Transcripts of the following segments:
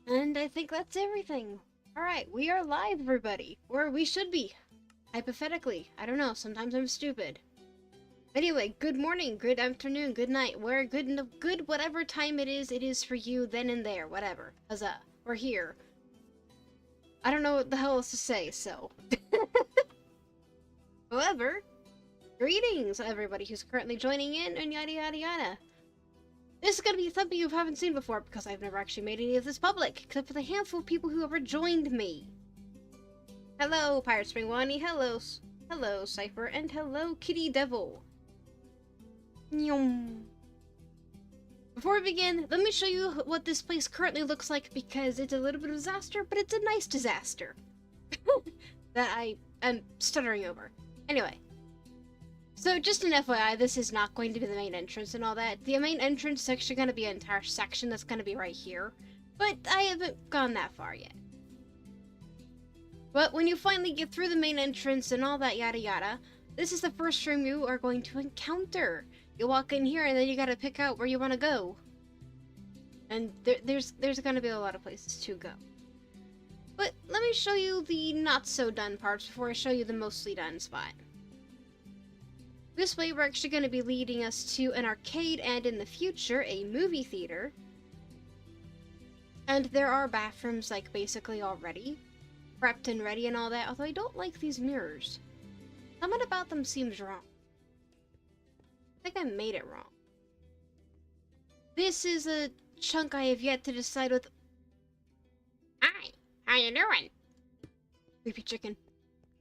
And I think that's everything. Alright, we are live, everybody. Or we should be. Hypothetically. I don't know, sometimes I'm stupid. Anyway, good morning, good afternoon, good night, where good whatever time it is for you then and there, whatever. Huzzah. We're here. I don't know what the hell else to say, so. However, greetings, everybody who's currently joining in, and yada yada yada. This is going to be something you haven't seen before, because I've never actually made any of this public, except for the handful of people who ever joined me. Hello, Pirate Spring Wani, hello, Cypher, and hello, Kitty Devil. Nyum. Before we begin, let me show you what this place currently looks like, because it's a little bit of a disaster, but it's a nice disaster. That I am stuttering over. Anyway. So, just an FYI, this is not going to be the main entrance and all that. The main entrance is actually going to be an entire section that's going to be right here. But I haven't gone that far yet. But when you finally get through the main entrance and all that yada yada, this is the first room you are going to encounter. You walk in here and then you gotta pick out where you want to go. And there's going to be a lot of places to go. But let me show you the not so done parts before I show you the mostly done spot. This way, we're actually going to be leading us to an arcade and, in the future, a movie theater. And there are bathrooms, like, basically already. Prepped and ready and all that, although I don't like these mirrors. Something about them seems wrong. I think I made it wrong. This is a chunk I have yet to decide with... Hi, how you doing? Creepy chicken.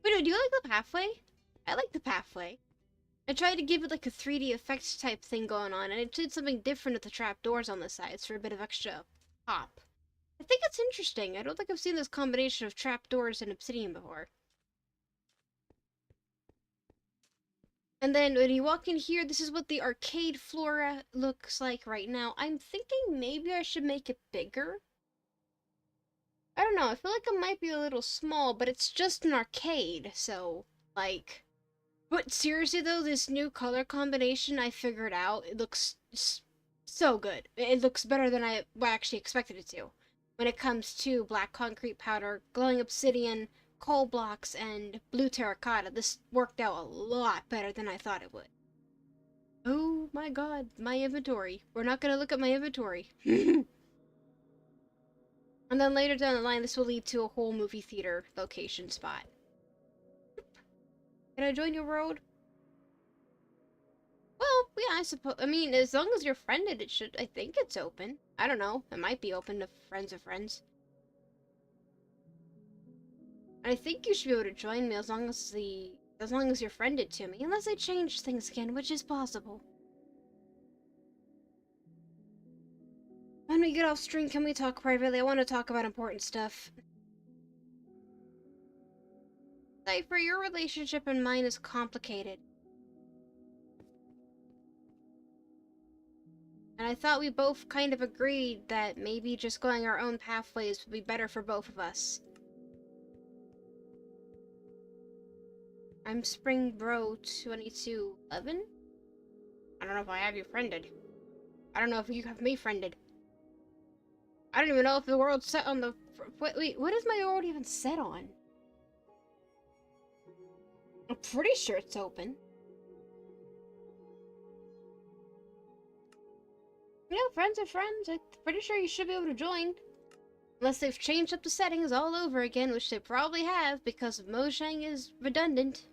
Wait, do you like the pathway? I like the pathway. I tried to give it like a 3D effects type thing going on, and it did something different with the trapdoors on the sides for a bit of extra pop. I think it's interesting. I don't think I've seen this combination of trapdoors and obsidian before. And then when you walk in here, this is what the arcade floor looks like right now. I'm thinking maybe I should make it bigger. I don't know, I feel like it might be a little small, but it's just an arcade, so, like... But seriously though, this new color combination I figured out, it looks so good. It looks better than I actually expected it to. When it comes to black concrete powder, glowing obsidian, coal blocks, and blue terracotta, this worked out a lot better than I thought it would. Oh my god, my inventory. We're not gonna look at my inventory. And then later down the line, this will lead to a whole movie theater location spot. Can I join your world? Well, yeah, I suppose. I mean, as long as you're friended, it should. I think it's open. I don't know. It might be open to friends of friends. I think you should be able to join me as long as you're friended to me, unless I change things again, which is possible. When we get off stream, can we talk privately? I want to talk about important stuff. Cypher, your relationship and mine is complicated. And I thought we both kind of agreed that maybe just going our own pathways would be better for both of us. I'm Spring Bro 2211? I don't know if I have you friended. I don't know if you have me friended. I don't even know if the world's set on the... Wait, what is my world even set on? I'm pretty sure it's open. Yeah, friends are friends. I'm pretty sure you should be able to join. Unless they've changed up the settings all over again, which they probably have, because Mojang is redundant.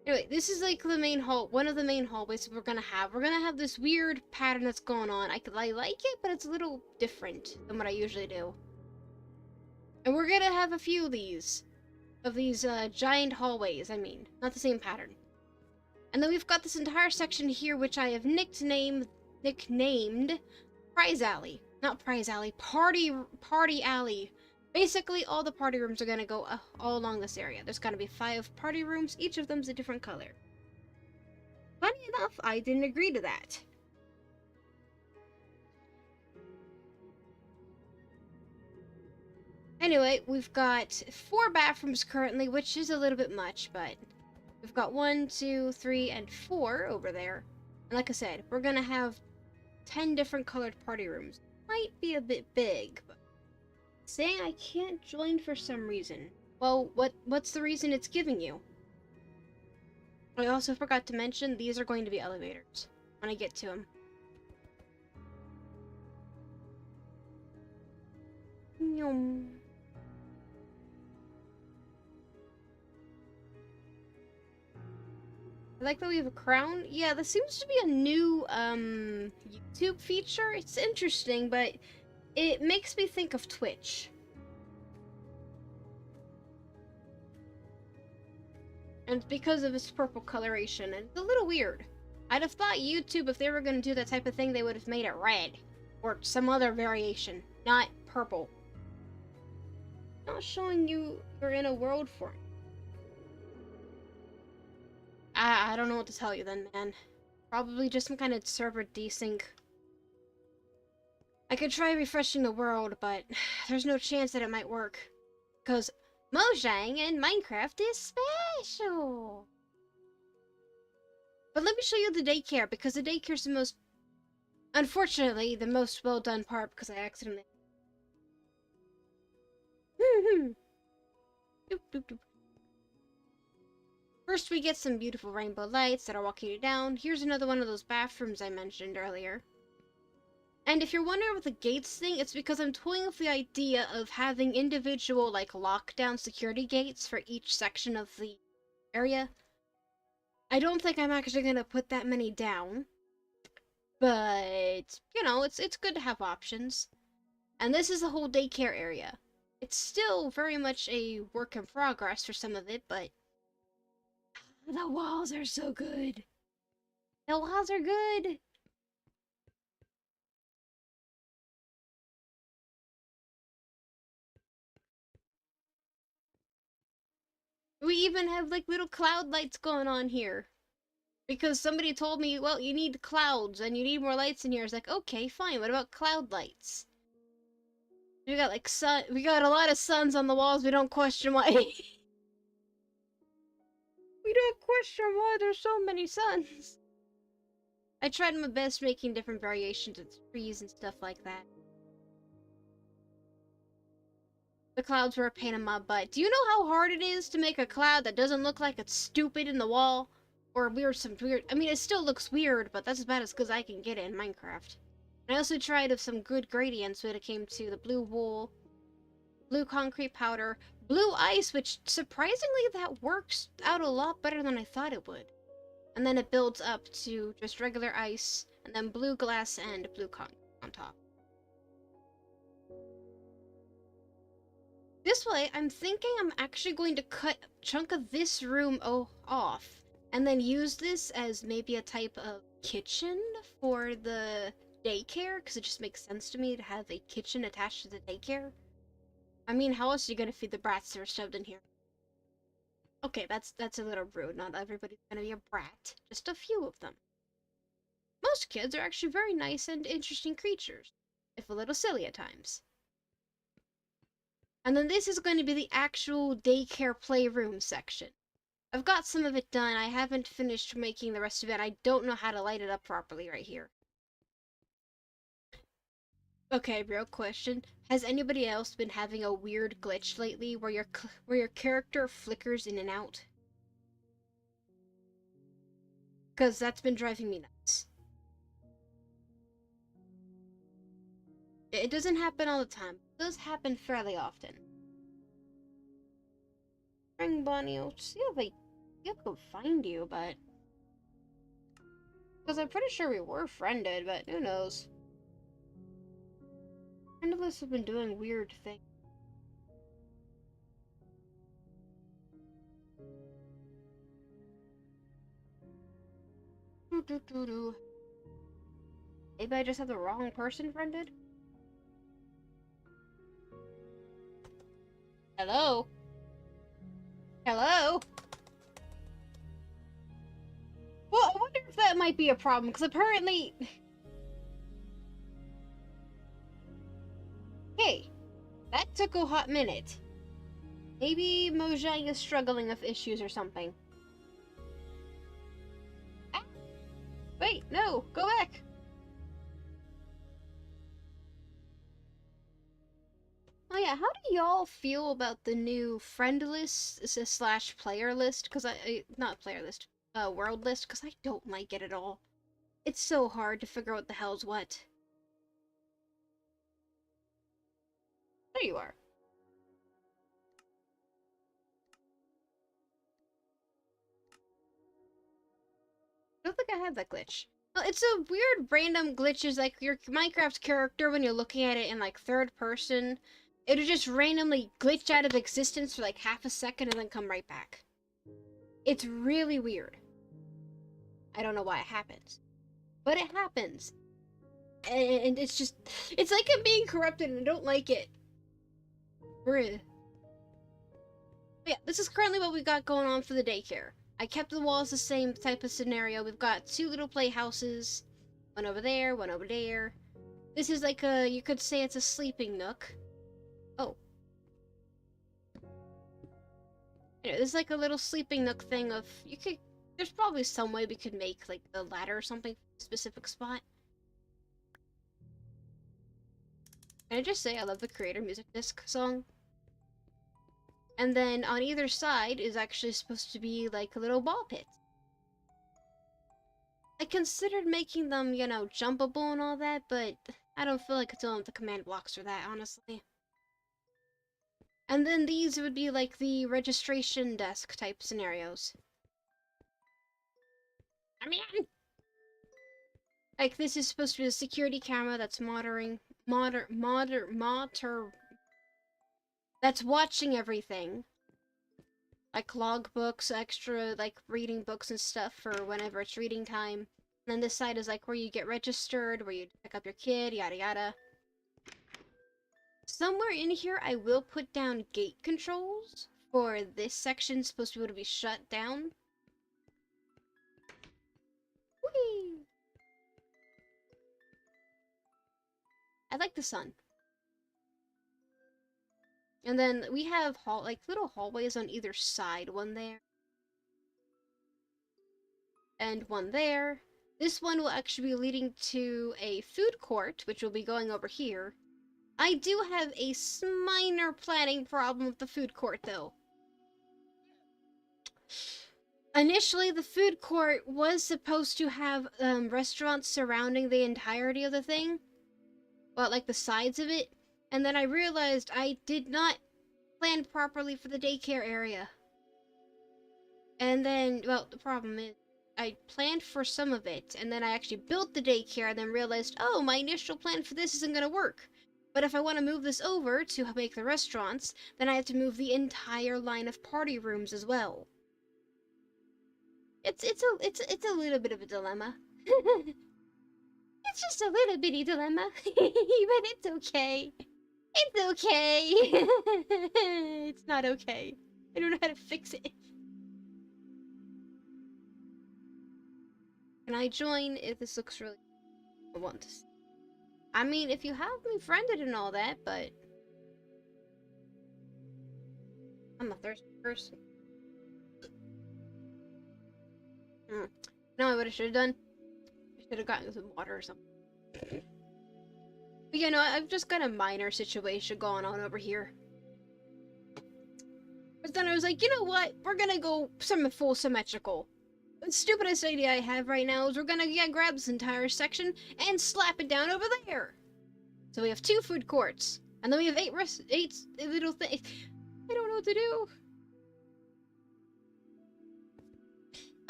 Anyway, this is like the main hall, one of the main hallways we're gonna have. We're gonna have this weird pattern that's going on. I like it, but it's a little different than what I usually do. And we're gonna have a few of these giant hallways, I mean, not the same pattern. And then we've got this entire section here, which I have nicknamed Prize Alley. Not Prize Alley, Party Alley. Basically, all the party rooms are gonna go all along this area. There's gonna be 5 party rooms, each of them's a different color. Funny enough, I didn't agree to that. Anyway, we've got 4 bathrooms currently, which is a little bit much, but we've got 1, 2, 3, and 4 over there. And like I said, we're gonna have 10 different colored party rooms. Might be a bit big, but saying I can't join for some reason. Well, what's the reason it's giving you? I also forgot to mention, these are going to be elevators when I get to them. I like that we have a crown. Yeah, this seems to be a new, YouTube feature. It's interesting, but it makes me think of Twitch. And because of its purple coloration, and it's a little weird. I'd have thought YouTube, if they were going to do that type of thing, they would have made it red. Or some other variation, not purple. Not showing you you're in a world for me. I don't know what to tell you then, man. Probably just some kind of server desync. I could try refreshing the world, but there's no chance that it might work. Because Mojang in Minecraft is special. But let me show you the daycare, because the daycare's the most... Unfortunately, the most well done part, because I accidentally... Doop, doop, doop. First, we get some beautiful rainbow lights that are walking you down. Here's another one of those bathrooms I mentioned earlier. And if you're wondering about the gates thing, it's because I'm toying with the idea of having individual, like, lockdown security gates for each section of the area. I don't think I'm actually gonna put that many down. But, you know, it's good to have options. And this is the whole daycare area. It's still very much a work in progress for some of it, but... The walls are so good. The walls are good. We even have like little cloud lights going on here. Because somebody told me, well, you need clouds and you need more lights in here. I was like, okay, fine. What about cloud lights? We got like sun. We got a lot of suns on the walls. We don't question why. We don't question why there's so many suns. I tried my best making different variations of trees and stuff like that. The clouds were a pain in my butt. Do you know how hard it is to make a cloud that doesn't look like it's stupid in the wall? Or some weird... I mean, it still looks weird, but that's about as good as I can get it in Minecraft. And I also tried of some good gradients when it came to the blue wool, blue concrete powder, blue ice, which surprisingly that works out a lot better than I thought it would. And then it builds up to just regular ice, and then blue glass and blue concrete on top. This way, I'm thinking I'm actually going to cut a chunk of this room off, and then use this as maybe a type of kitchen for the daycare, because it just makes sense to me to have a kitchen attached to the daycare. I mean, how else are you gonna feed the brats that are shoved in here? Okay, that's a little rude. Not everybody's gonna be a brat. Just a few of them. Most kids are actually very nice and interesting creatures, if a little silly at times. And then this is going to be the actual daycare playroom section. I've got some of it done. I haven't finished making the rest of it. I don't know how to light it up properly right here. Okay, real question. Has anybody else been having a weird glitch lately where your character flickers in and out? Because that's been driving me nuts. It doesn't happen all the time. It does happen fairly often. Spring Bunny, I'll see if I can find you, but... Because I'm pretty sure we were friended, but who knows. Friend of us have been doing weird things. Maybe I just have the wrong person friended? Hello? Hello? Well, I wonder if that might be a problem, because apparently... Hey, that took a hot minute. Maybe Mojang is struggling with issues or something. Ah, wait. No, go back. Oh yeah, how do y'all feel about the new friend list slash player list? Because not player list, world list. Because I don't like it at all. It's so hard to figure out what the hell's what. There you are. I don't think I have that glitch. Well, it's a weird random glitch. Is like your Minecraft character when you're looking at it in like third person, it'll just randomly glitch out of existence for like half a second and then come right back. It's really weird. I don't know why it happens, but it happens. And it's just, it's like I'm being corrupted and I don't like it. Bruh. Yeah, this is currently what we got going on for the daycare. I kept the walls the same type of scenario. We've got 2 little playhouses. One over there, one over there. This is like a, you could say it's a sleeping nook. Oh. Anyway, this is like a little sleeping nook thing of, you could, there's probably some way we could make like a ladder or something for a specific spot. Can I just say I love the Creator Music Disc song? And then on either side is actually supposed to be like a little ball pit. I considered making them, you know, jumpable and all that, but I don't feel like it's on the command blocks for that, honestly. And then these would be like the registration desk type scenarios. I mean, like this is supposed to be a security camera that's that's watching everything. Like logbooks, extra like reading books and stuff for whenever it's reading time. And then this side is like where you get registered, where you pick up your kid, yada yada. Somewhere in here I will put down gate controls for this section supposed to be able to be shut down. Whee! I like the sun. And then we have like little hallways on either side, one there and one there. This one will actually be leading to a food court, which will be going over here. I do have a minor planning problem with the food court, though. Initially, the food court was supposed to have restaurants surrounding the entirety of the thing. Well, like the sides of it. And then I realized I did not plan properly for the daycare area. And then, well, the problem is, I planned for some of it, and then I actually built the daycare, and then realized, oh, my initial plan for this isn't gonna work. But if I want to move this over to make the restaurants, then I have to move the entire line of party rooms as well. It's a little bit of a dilemma. It's just a little bitty dilemma, but it's okay. It's okay. It's not okay. I don't know how to fix it. Can I join if this looks really... I want to see. I mean, if you have me friended and all that, but... I'm a thirsty person. No, what I should have done? I should have gotten some water or something. But you know, I've just got a minor situation going on over here. But then I was like, you know what? We're gonna go full symmetrical. The stupidest idea I have right now is we're gonna grab this entire section and slap it down over there. So we have 2 food courts, and then we have 8 little things. I don't know what to do.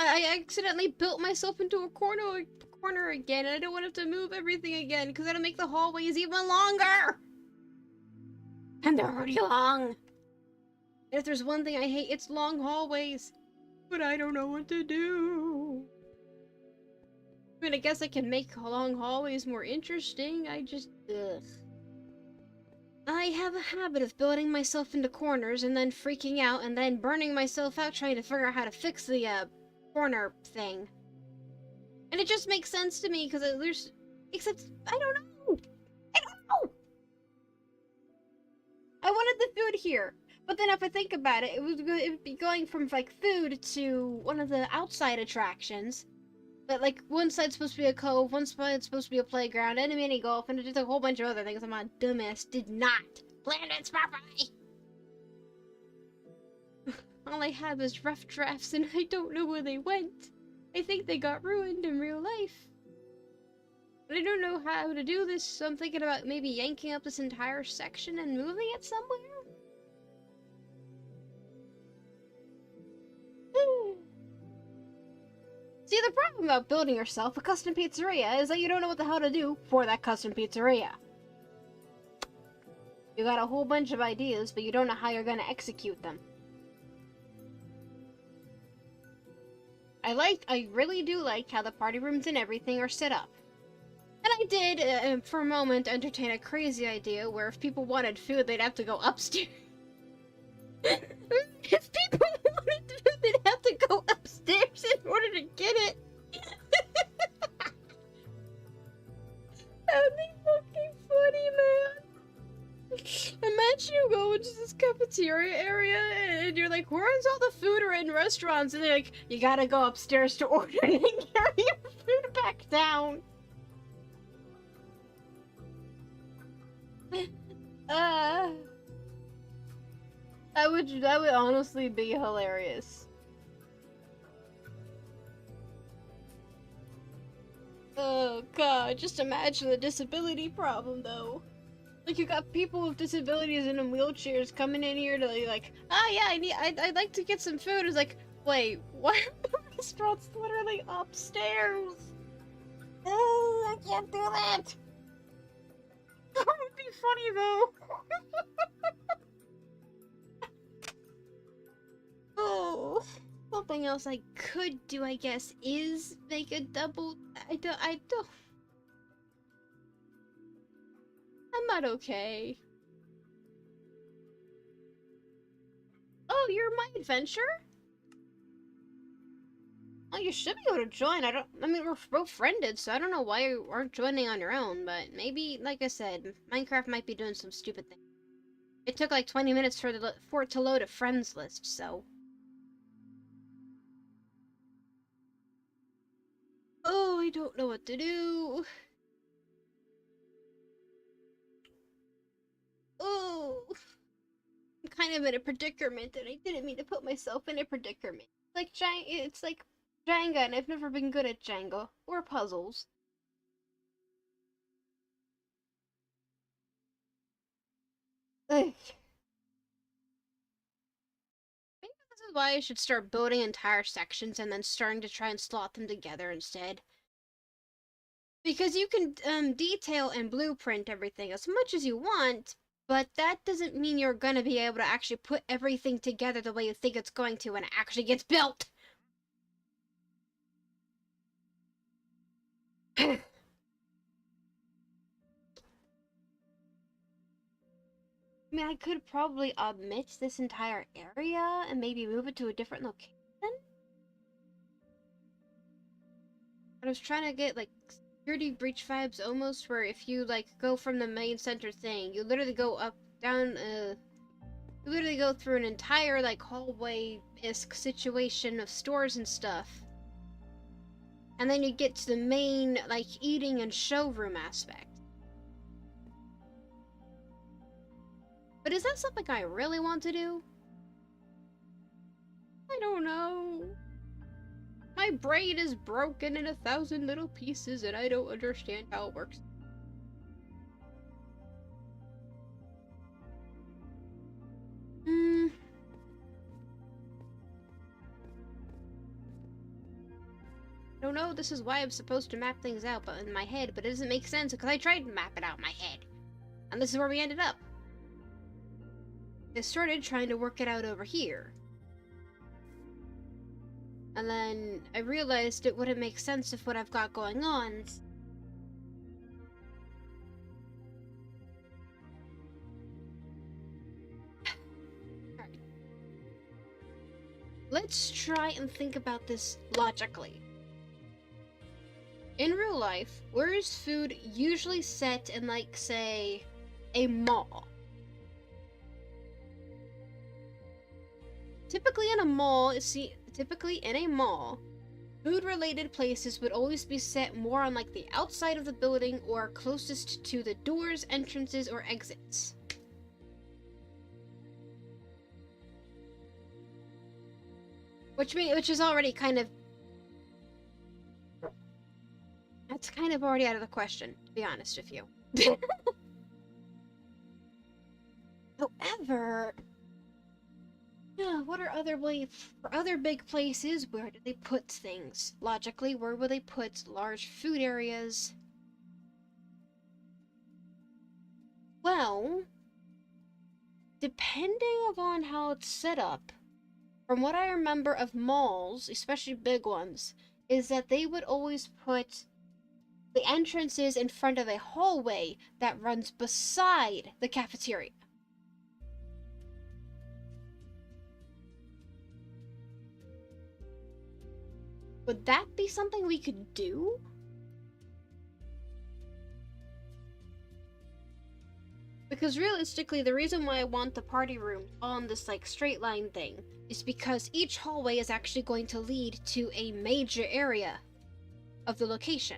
I accidentally built myself into a corner again, and I don't want to have to move everything again, because that'll make the hallways even longer! And they're already long! And if there's one thing I hate, it's long hallways. But I don't know what to do. I mean, I guess I can make long hallways more interesting, ugh. I have a habit of building myself into corners and then freaking out and then burning myself out trying to figure out how to fix the, corner thing. And it just makes sense to me because there's... Except, I don't know! I don't know! I wanted the food here. But then if I think about it, it would be going from, like, food to one of the outside attractions. But like one side's supposed to be a cove, one side's supposed to be a playground, and a mini golf, and just a whole bunch of other things. My dumbass did not plan it properly. All I have is rough drafts, and I don't know where they went. I think they got ruined in real life. But I don't know how to do this, so I'm thinking about maybe yanking up this entire section and moving it somewhere. See, the problem about building yourself a custom pizzeria is that you don't know what the hell to do for that custom pizzeria. You got a whole bunch of ideas, but you don't know how you're gonna execute them. I really do like how the party rooms and everything are set up. And I did, for a moment, entertain a crazy idea where if people wanted food, they'd have to go upstairs. If people wanted food, they'd have to go upstairs in order to get it. That would be fucking funny, man. Imagine you go into this cafeteria area and you're like, where's all the food or in restaurants? And they're like, you gotta go upstairs to order and carry your food back down. That would honestly be hilarious. Oh god, just imagine the disability problem though. Like you got people with disabilities and in wheelchairs coming in here to like, yeah, I'd like to get some food. It's like, wait, what? The restaurant's literally upstairs. Oh, I can't do that. That would be funny though. Oh, something else I could do, I guess, is make a double. I don't. I'm not okay. Oh, you're my adventure? Oh, you should be able to join. I mean, we're both friended, so I don't know why you aren't joining on your own, but maybe, like I said, Minecraft might be doing some stupid thing. It took like 20 minutes for it to load a friends list, so. Oh, I don't know what to do. Oh. I'm kind of in a predicament, and I didn't mean to put myself in a predicament. It's like Jenga, and I've never been good at Jenga or puzzles. Ugh. Maybe this is why I should start building entire sections and then starting to try and slot them together instead. Because you can detail and blueprint everything as much as you want, but that doesn't mean you're gonna be able to actually put everything together the way you think it's going to when it actually gets built. I mean, I could probably omit this entire area and maybe move it to a different location. But I was trying to get, like, security breach vibes almost, where if you, like, go from the main center thing, you literally go up, down, you literally go through an entire, like, hallway-esque situation of stores and stuff. And then you get to the main, like, eating and showroom aspect. But is that something I really want to do? I don't know. My brain is broken in 1,000 little pieces and I don't understand how it works. I don't know, this is why I'm supposed to map things out but in my head, but it doesn't make sense because I tried to map it out in my head. And this is where we ended up. I started trying to work it out over here. And then I realized it wouldn't make sense if what I've got going on. Alright. Let's try and think about this logically. In real life, where is food usually set in, like, say, a mall? Typically in a mall, Food-related places would always be set more on like the outside of the building or closest to the doors, entrances, or exits. Which is already kind of, that's kind of already out of the question, to be honest with you. However, yeah, what are other big places? Where do they put things? Logically, where would they put large food areas? Well, depending upon how it's set up, from what I remember of malls, especially big ones, is that they would always put the entrances in front of a hallway that runs beside the cafeteria. Would that be something we could do? Because realistically, the reason why I want the party room on this like straight line thing is because each hallway is actually going to lead to a major area of the location.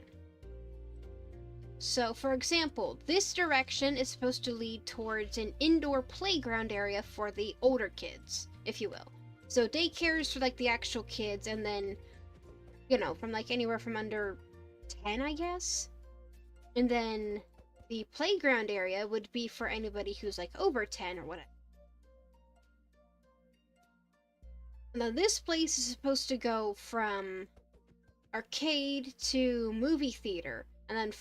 So, for example, this direction is supposed to lead towards an indoor playground area for the older kids, if you will. So daycares for like the actual kids, and then, you know, from like anywhere from under 10, I guess. And then the playground area would be for anybody who's like over 10 or whatever. Now this place is supposed to go from arcade to movie theater, and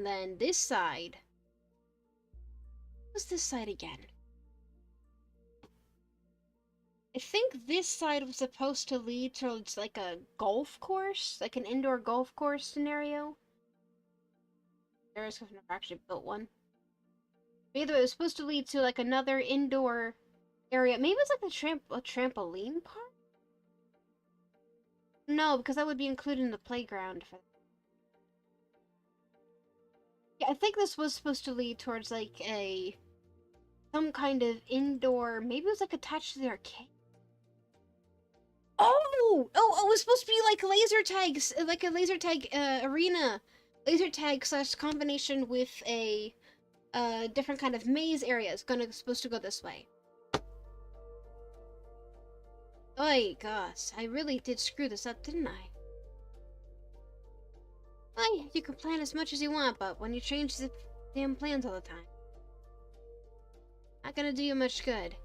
then this side. What's this side again? I think this side was supposed to lead towards like a golf course, like an indoor golf course scenario. There is, I've never actually built one. But either way, it was supposed to lead to like another indoor area. Maybe it's like a trampoline park? No, because that would be included in the playground. Yeah, I think this was supposed to lead towards like some kind of indoor. Maybe it was like attached to the arcade. Oh! It was supposed to be like laser tags, like a laser tag arena, laser tag slash combination with a different kind of maze area. It's supposed to go this way. Oh gosh, I really did screw this up, didn't I? Well, you can plan as much as you want, but when you change the damn plans all the time, not gonna do you much good.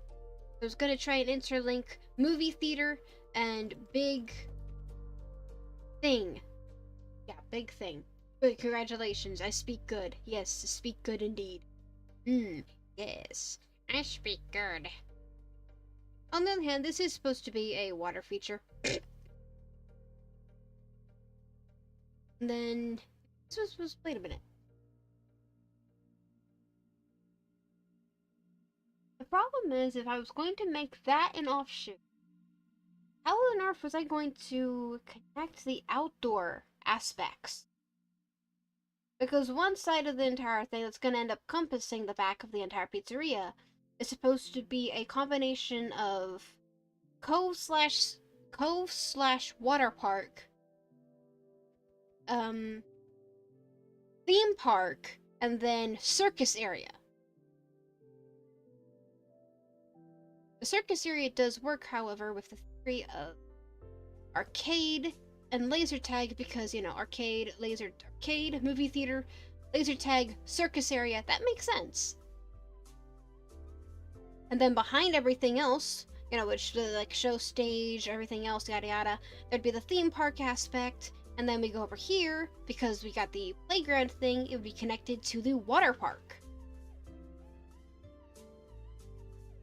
I was gonna try and interlink movie theater and big thing. Yeah, big thing. Good, congratulations, I speak good. Yes, I speak good indeed. Yes, I speak good. On the other hand, this is supposed to be a water feature. And then this was wait a minute. The problem is, if I was going to make that an offshoot, how on earth was I going to connect the outdoor aspects? Because one side of the entire thing that's going to end up encompassing the back of the entire pizzeria is supposed to be a combination of cove slash water park, theme park, and then circus area. The circus area does work, however, with the theory of arcade and laser tag, because, you know, arcade, movie theater, laser tag, circus area, that makes sense. And then behind everything else, you know, which the like show stage, everything else, yada yada, there'd be the theme park aspect, and then we go over here, because we got the playground thing, it would be connected to the water park.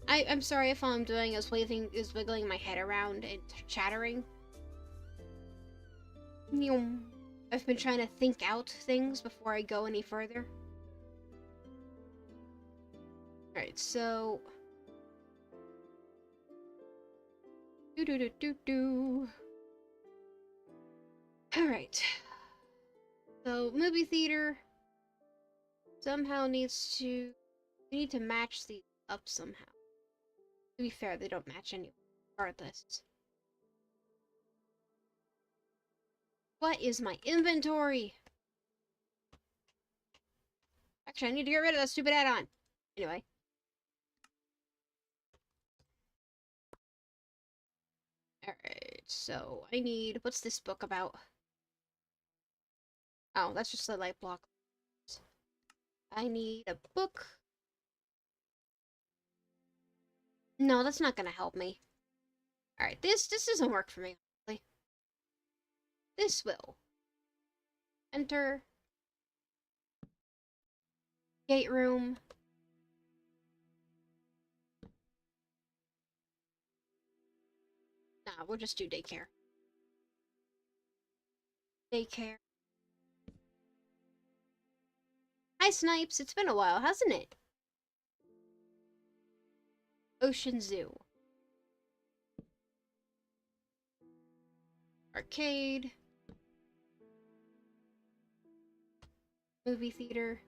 I'm sorry if all I'm doing is wiggling my head around and chattering. I've been trying to think out things before I go any further. Alright, so... Alright. So, movie theater somehow needs to... We need to match these up somehow. To be fair, they don't match anyway, regardless. What is my inventory? Actually, I need to get rid of that stupid add-on. Anyway. Alright, so I need... What's this book about? Oh, that's just the light block. I need a book. No, that's not gonna help me. Alright, this doesn't work for me, honestly. This will. Enter. Gate room. Nah, we'll just do daycare. Daycare. Hi, Snipes. It's been a while, hasn't it? Ocean Zoo. Arcade. Movie theater.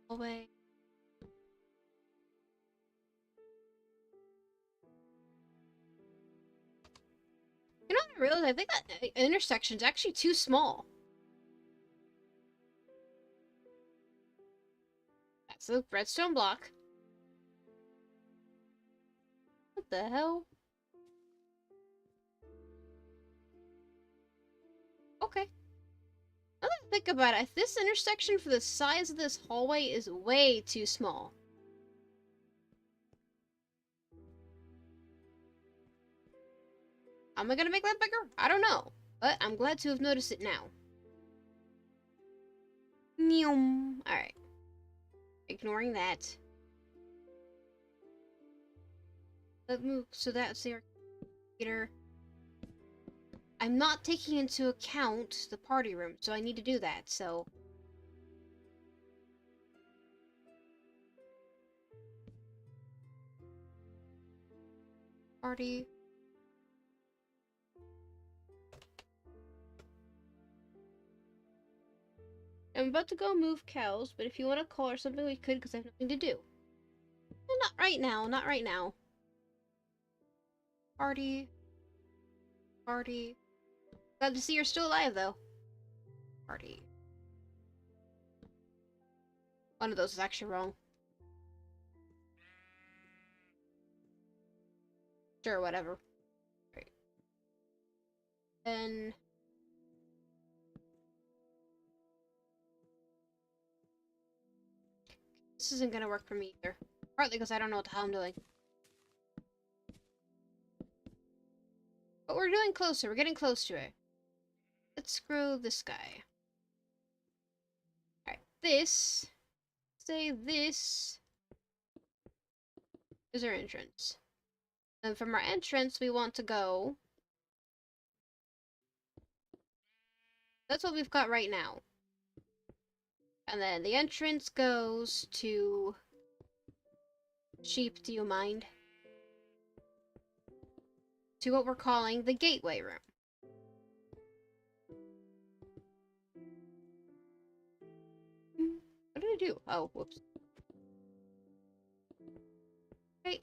Hallway. You know what I realized? I think that intersection's actually too small. That's the redstone block. What the hell? Okay. Now that I think about it, this intersection for the size of this hallway is way too small. Am I gonna make that bigger? I don't know. But I'm glad to have noticed it now. Alright. Ignoring that. Let's move. So that's the arcade. I'm not taking into account the party room, so I need to do that, so... Party. I'm about to go move cows, but if you want to call or something, we could, because I have nothing to do. Well, not right now, not right now. Party. Party. Glad to see you're still alive, though. Party. One of those is actually wrong. Sure, whatever. Right. Then... This isn't gonna work for me either. Partly because I don't know what the hell I'm doing. But we're doing closer. We're getting close to it. Let's grow this guy. Alright, this... Say this... is our entrance. And from our entrance, we want to go... That's what we've got right now. And then the entrance goes to... Sheep, do you mind? To what we're calling the gateway room. What did I do? Oh, whoops. Okay.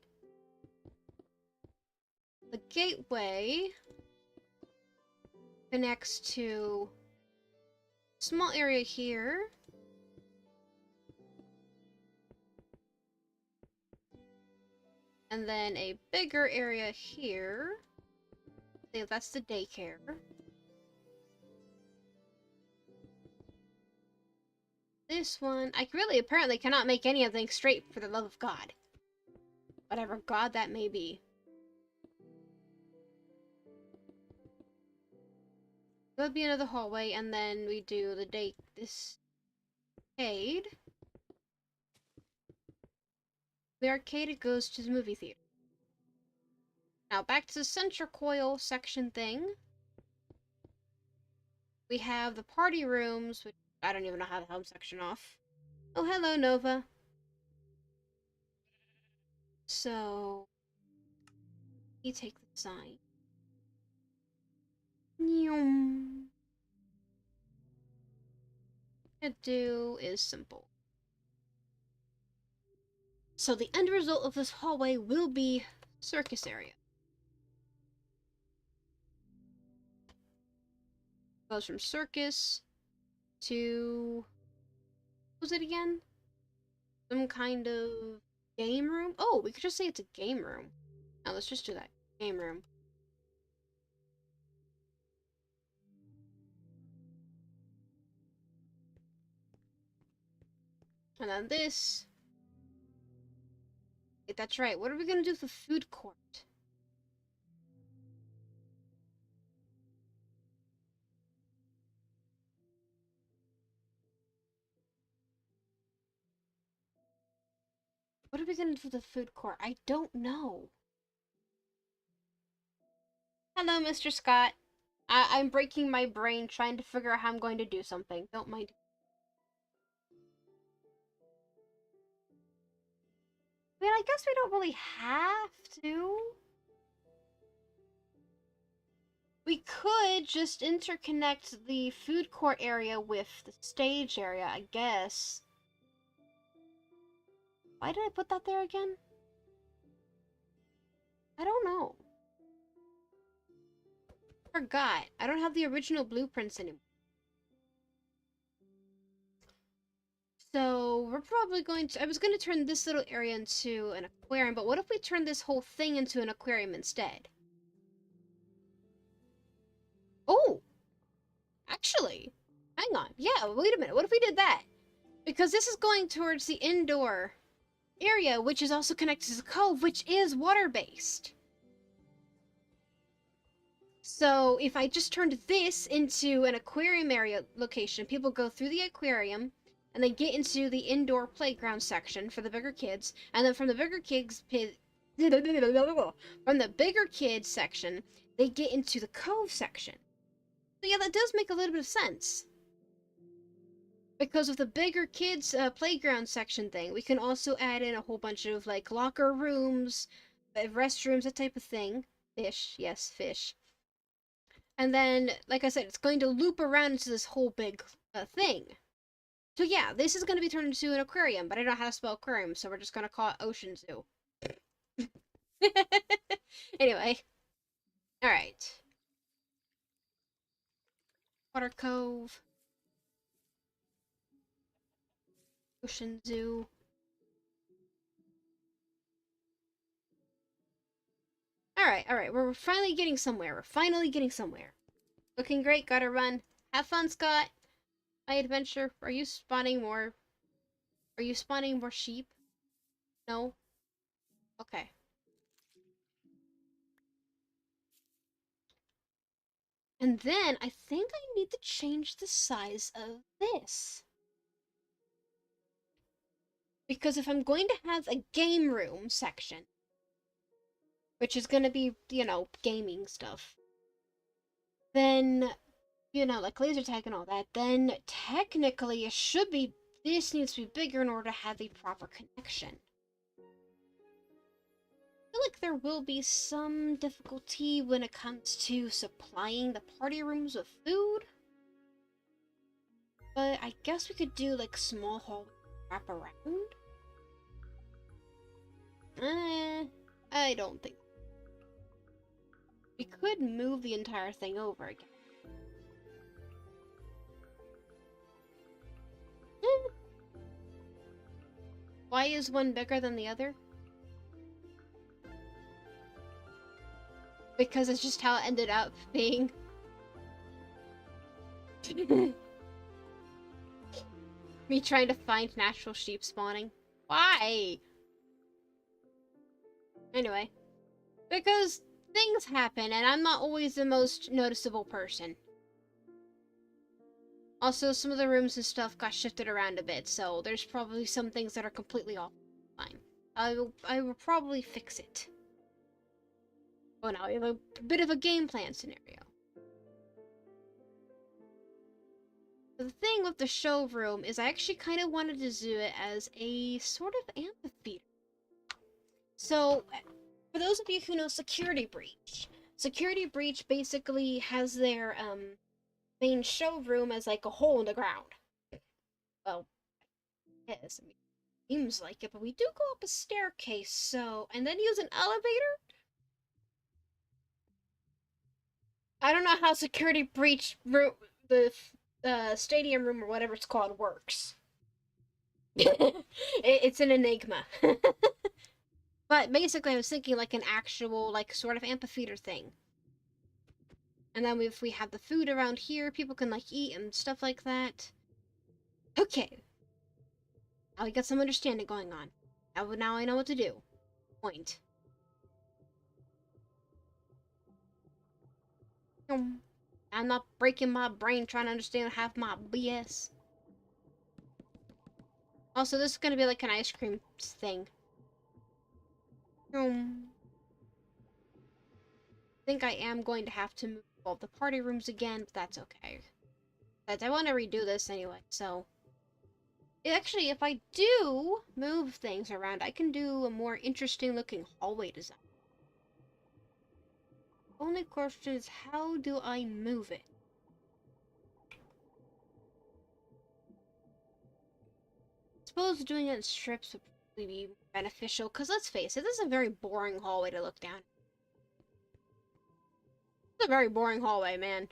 The gateway connects to a small area here. And then a bigger area here. So that's the daycare. This one, I really apparently cannot make any of things straight for the love of God. Whatever God that may be. That would be another hallway, and then we do this arcade. The arcade goes to the movie theater. Now back to the center coil section thing. We have the party rooms, which I don't even know how the home section off. Oh, hello, Nova. So, you take the sign. gonna do is simple. So the end result of this hallway will be circus area. Goes from circus to, what was it again? Some kind of game room? Oh, we could just say it's a game room. Now let's just do that. Game room. And then this. Wait, that's right. What are we gonna do with the food court? What are we gonna do with the food court? I don't know. Hello, Mr. Scott. I'm breaking my brain trying to figure out how I'm going to do something. Don't mind. I mean, I guess we don't really have to. We could just interconnect the food court area with the stage area, I guess. Why did I put that there again? I don't know. Forgot. I don't have the original blueprints anymore. So, we're probably going to... I was going to turn this little area into an aquarium, but what if we turn this whole thing into an aquarium instead? Oh! Actually, hang on. Yeah, wait a minute. What if we did that? Because this is going towards the indoor area, which is also connected to the cove, which is water-based. So if I just turned this into an aquarium area location, people go through the aquarium, and they get into the indoor playground section for the bigger kids, and then from the bigger kids from the bigger kids section, they get into the cove section. So yeah, that does make a little bit of sense. Because of the bigger kids playground section thing, we can also add in a whole bunch of like locker rooms, restrooms, that type of thing. Fish, yes, fish. And then, like I said, it's going to loop around into this whole big thing. So yeah, this is going to be turned into an aquarium, but I don't know how to spell aquarium, so we're just going to call it Ocean Zoo. Anyway. Alright. Water Cove. Ocean Zoo. Alright, we're finally getting somewhere. We're finally getting somewhere. Looking great, gotta run. Have fun, Scott. My adventure. Are you spawning more? Are you spawning more sheep? No? Okay. And then, I think I need to change the size of this. Because if I'm going to have a game room section, which is going to be, you know, gaming stuff, then, you know, like laser tag and all that, then technically it should be, this needs to be bigger in order to have the proper connection. I feel like there will be some difficulty when it comes to supplying the party rooms with food. But I guess we could do like small hall wrap around. I don't think. We could move the entire thing over again. Why is one bigger than the other? Because it's just how it ended up being. Me trying to find natural sheep spawning. Why? Anyway. Because things happen, and I'm not always the most noticeable person. Also, some of the rooms and stuff got shifted around a bit, so there's probably some things that are completely off. Fine. I will probably fix it. Oh, now we have a bit of a game plan scenario. The thing with the showroom is I actually kind of wanted to do it as a sort of amphitheater. So, for those of you who know Security Breach basically has their main showroom as like a hole in the ground. Well, yes, I mean, seems like it, but we do go up a staircase, so... And then use an elevator? I don't know how security breach the stadium room or whatever it's called works. It's an enigma. But basically, I was thinking like an actual, like, sort of amphitheater thing. And then if we have the food around here, people can, like, eat and stuff like that. Okay. Now we got some understanding going on. Now I know what to do. Point. I'm not breaking my brain trying to understand half my BS. Also, this is gonna be like an ice cream thing. I think I am going to have to move all the party rooms again, but that's okay. I want to redo this anyway, so... Actually, if I do move things around, I can do a more interesting looking hallway design. Only question is, how do I move it? I suppose doing it in strips would probably be beneficial, because let's face it, this is a very boring hallway to look down. It's a very boring hallway, man.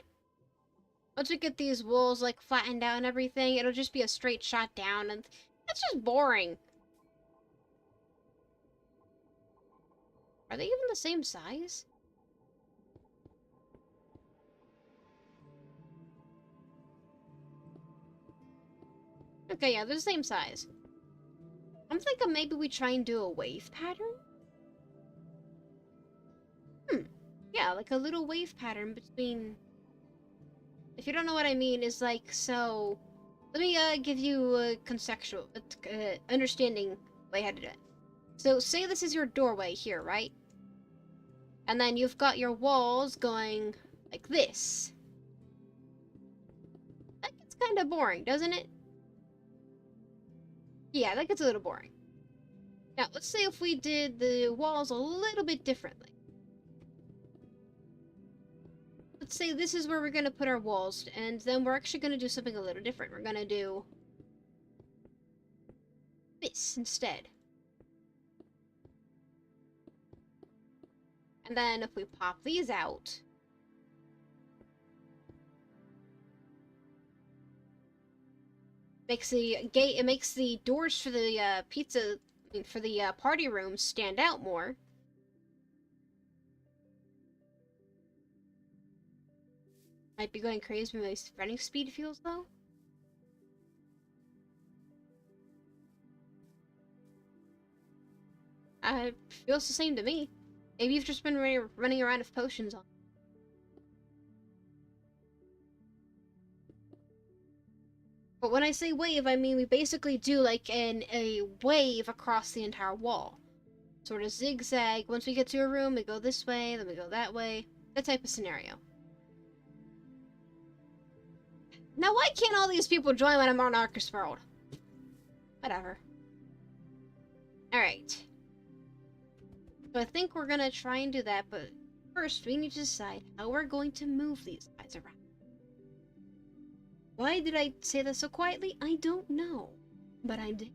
Once we get these walls, like, flattened out and everything, it'll just be a straight shot down, and that's just boring. Are they even the same size? Okay, yeah, they're the same size. I'm thinking maybe we try and do a wave pattern? Yeah, like a little wave pattern between... If you don't know what I mean, is like, so... Let me give you a conceptual, understanding way how to do it. So, say this is your doorway here, right? And then you've got your walls going like this. That gets kind of boring, doesn't it? Yeah, that gets a little boring. Now, let's say if we did the walls a little bit differently. Let's say this is where we're going to put our walls, and then we're actually going to do something a little different. We're going to do this instead. And then if we pop these out, it makes the doors for the for the party rooms stand out more. Might be going crazy when my running speed feels low. It feels the same to me. Maybe you've just been running around with potions on. But when I say wave, I mean we basically do like a wave across the entire wall. Sort of zigzag. Once we get to a room, we go this way, then we go that way. That type of scenario. Now, why can't all these people join when I'm on Arcus World? Whatever. Alright. So I think we're gonna try and do that, but first we need to decide how we're going to move these guys around. Why did I say that so quietly? I don't know. But I did.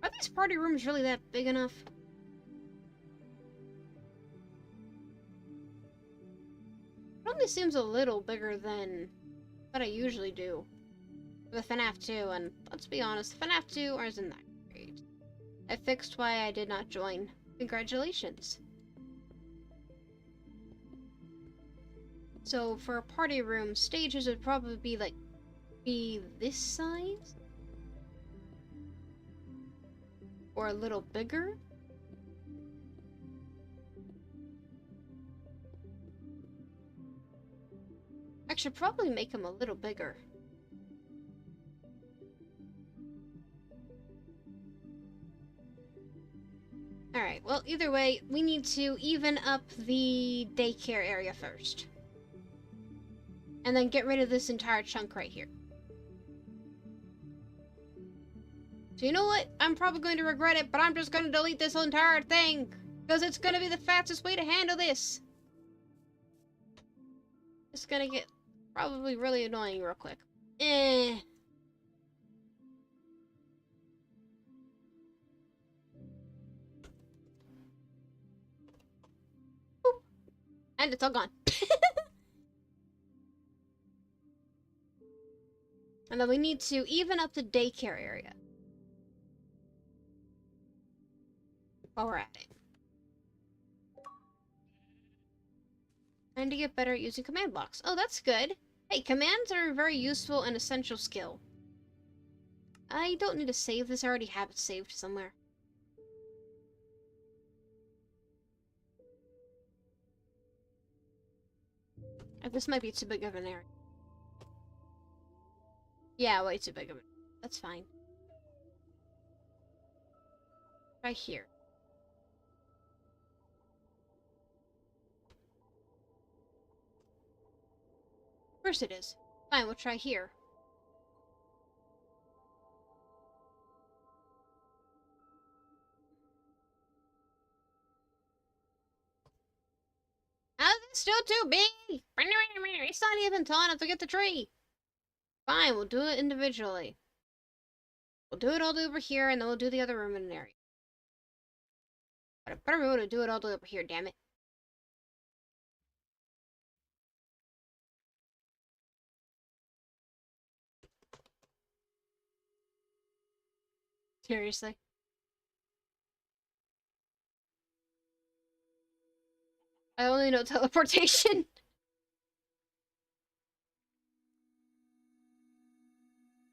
Are these party rooms really that big enough? It only seems a little bigger than what I usually do for the FNAF 2, and let's be honest, FNAF 2 isn't that great. I fixed why I did not join. Congratulations. So for a party room, stages would probably be this size? Or a little bigger? I should probably make them a little bigger. Alright, well, either way, we need to even up the daycare area first. And then get rid of this entire chunk right here. So you know what? I'm probably going to regret it, but I'm just going to delete this entire thing. Because it's going to be the fastest way to handle this. It's going to get probably really annoying real quick. Eh. Boop. And it's all gone. And then we need to even up the daycare area. While we're at it. And to get better at using command blocks. Oh, that's good. Hey, commands are a very useful and essential skill. I don't need to save this. I already have it saved somewhere. This might be too big of an area. Yeah, way too big of an area. That's fine. Right here. Of course it is. Fine, we'll try here. How's it still too big? It's not even tall enough to get the tree. Fine, we'll do it individually. We'll do it all over here, and then we'll do the other room in an area. But I better be able to do it all the way over here, damn it. Seriously. I only know teleportation.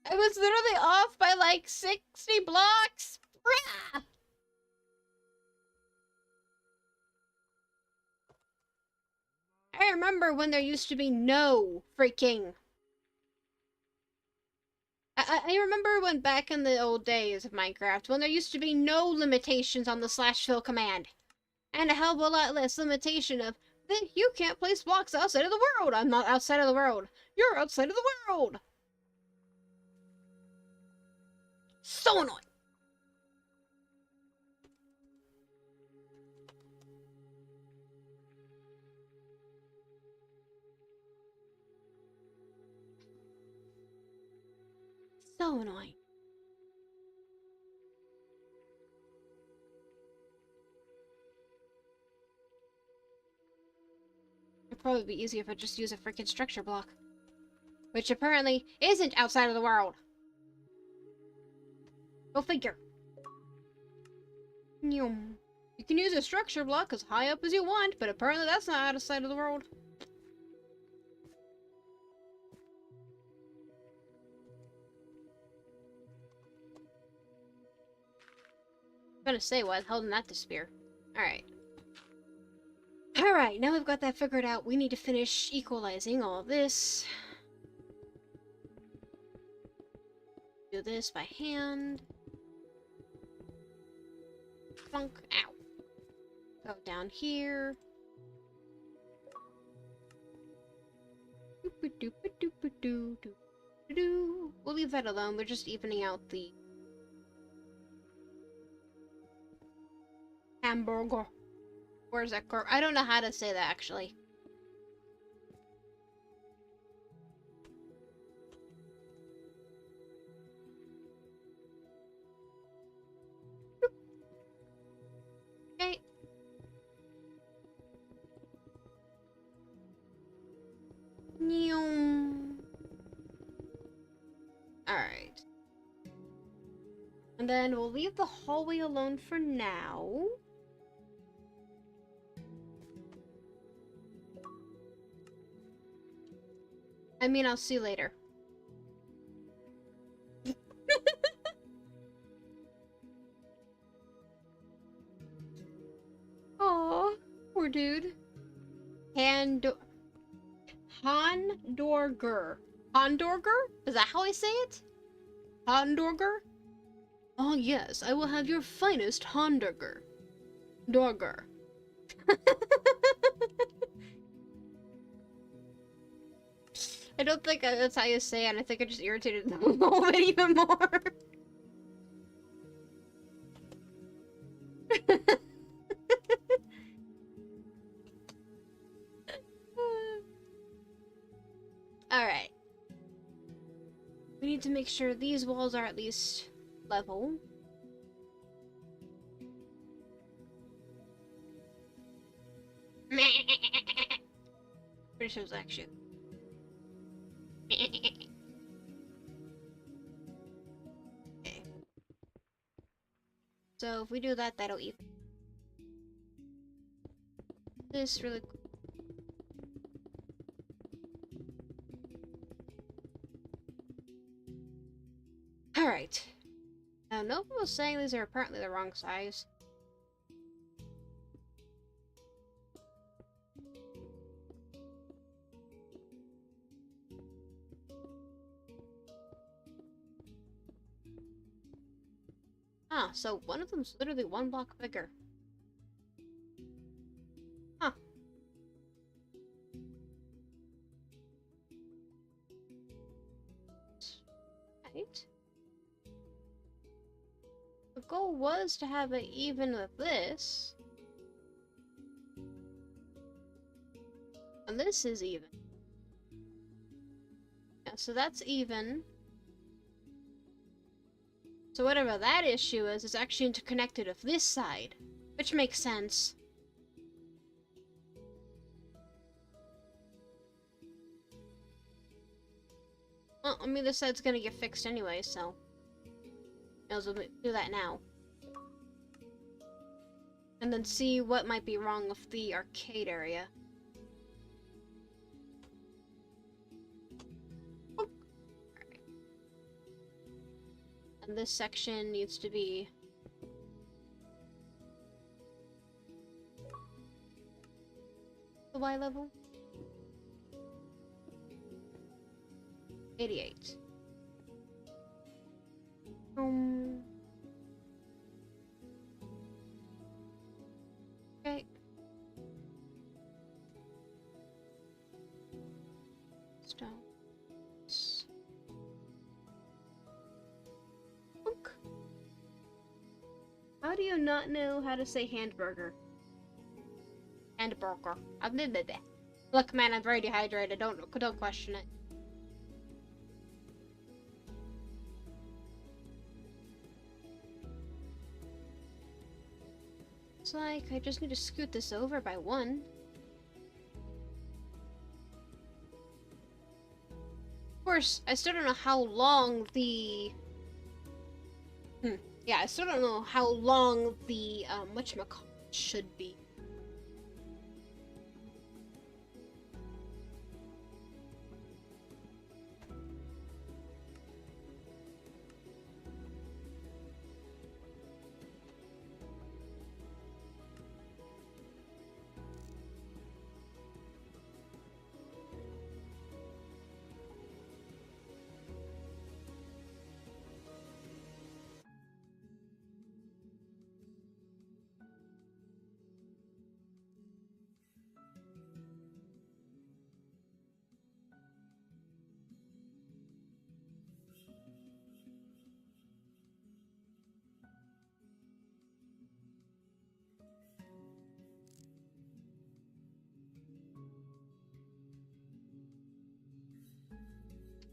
I was literally off by like 60 blocks. I remember when there used to be no freaking... I remember when back in the old days of Minecraft, when there used to be no limitations on the /fill command. And a hell of a lot less limitation of, you can't place blocks outside of the world. I'm not outside of the world. You're outside of the world. So annoying. So annoying. It'd probably be easier if I just use a freaking structure block. Which apparently isn't outside of the world. Go figure. You can use a structure block as high up as you want, but apparently that's not outside of the world. I'm gonna say, why the hell didn't that disappear? Alright. Alright, now we've got that figured out. We need to finish equalizing all this. Do this by hand. Funk. Ow. Go down here. We'll leave that alone. We're just evening out the hamburger. Where's that curve? I don't know how to say that actually. Okay. Alright. And then we'll leave the hallway alone for now. I mean, I'll see you later. Aw, poor dude. Hondorger. Hondorger? Is that how I say it? Hondorger? Oh yes, I will have your finest Hondorger. Dorger. I don't think that's how you say it, and I think I just irritated the moment even more. Alright. make sure these walls are at least level. Pretty sure it's actually. Okay. So if we do that, that'll even this really quick. Alright. Now, Nova was saying these are apparently the wrong size. Ah, so one of them's literally one block bigger. Huh. Right. The goal was to have it even with this. And this is even. Yeah, so that's even. So whatever that issue is, it's actually interconnected with this side. Which makes sense. Well, I mean, this side's gonna get fixed anyway, so... I'll do that now. And then see what might be wrong with the arcade area. Oh. Alright. And this section needs to be... the Y level? 88. Okay. Stones. Look. How do you not know how to say hamburger? Hamburger. Look, man, I'm very dehydrated. Don't question it. It's like I just need to scoot this over by one. Of course, I still don't know how long the... Yeah, I still don't know how long the, whatchamacallit should be.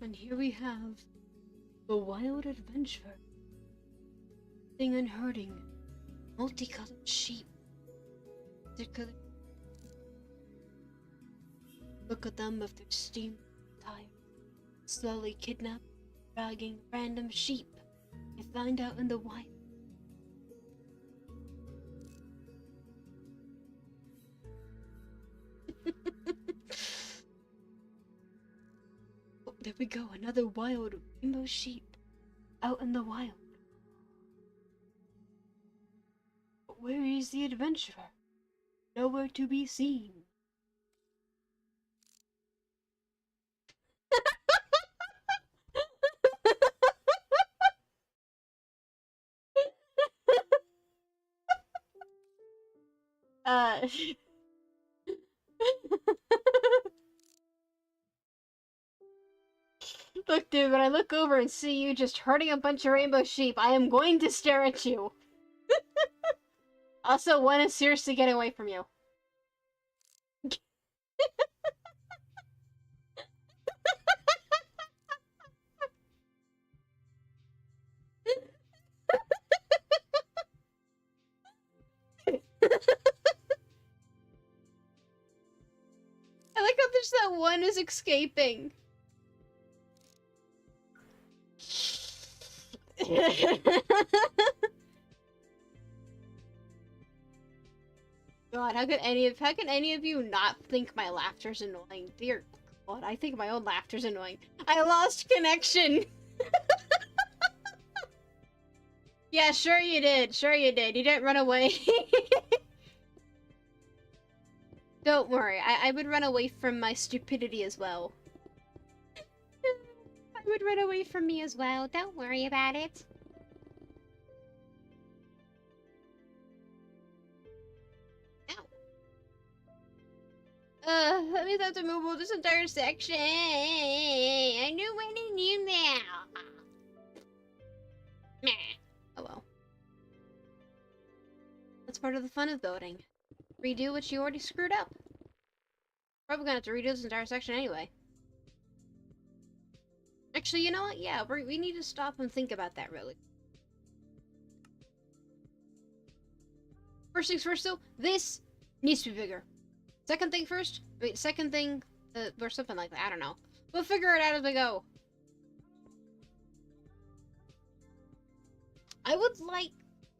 And here we have the wild adventurer, sing and herding multicolored sheep. Look at them with their steam tire, slowly kidnap, dragging random sheep they find out in the wild. Oh, there we go, another wild rainbow sheep out in the wild. But where is the adventurer? Nowhere to be seen. Look, dude, when I look over and see you just herding a bunch of rainbow sheep, I am going to stare at you. Also, one is seriously getting away from you. One is escaping. God, how can any of you not think my laughter's annoying? Dear God, I think my own laughter's annoying. I lost connection. Yeah, sure you did. Sure you did. You didn't run away. Don't worry, I would run away from my stupidity as well. I would run away from me as well. Don't worry about it. That means I have to move all this entire section. I knew when I knew now. Meh. Oh well. That's part of the fun of building. Redo what you already screwed up. Probably gonna have to redo this entire section anyway. Actually, you know what? Yeah, we need to stop and think about that really. First things first though, this needs to be bigger. Second thing first? Wait, second thing, or something like that, I don't know. We'll figure it out as we go. I would like,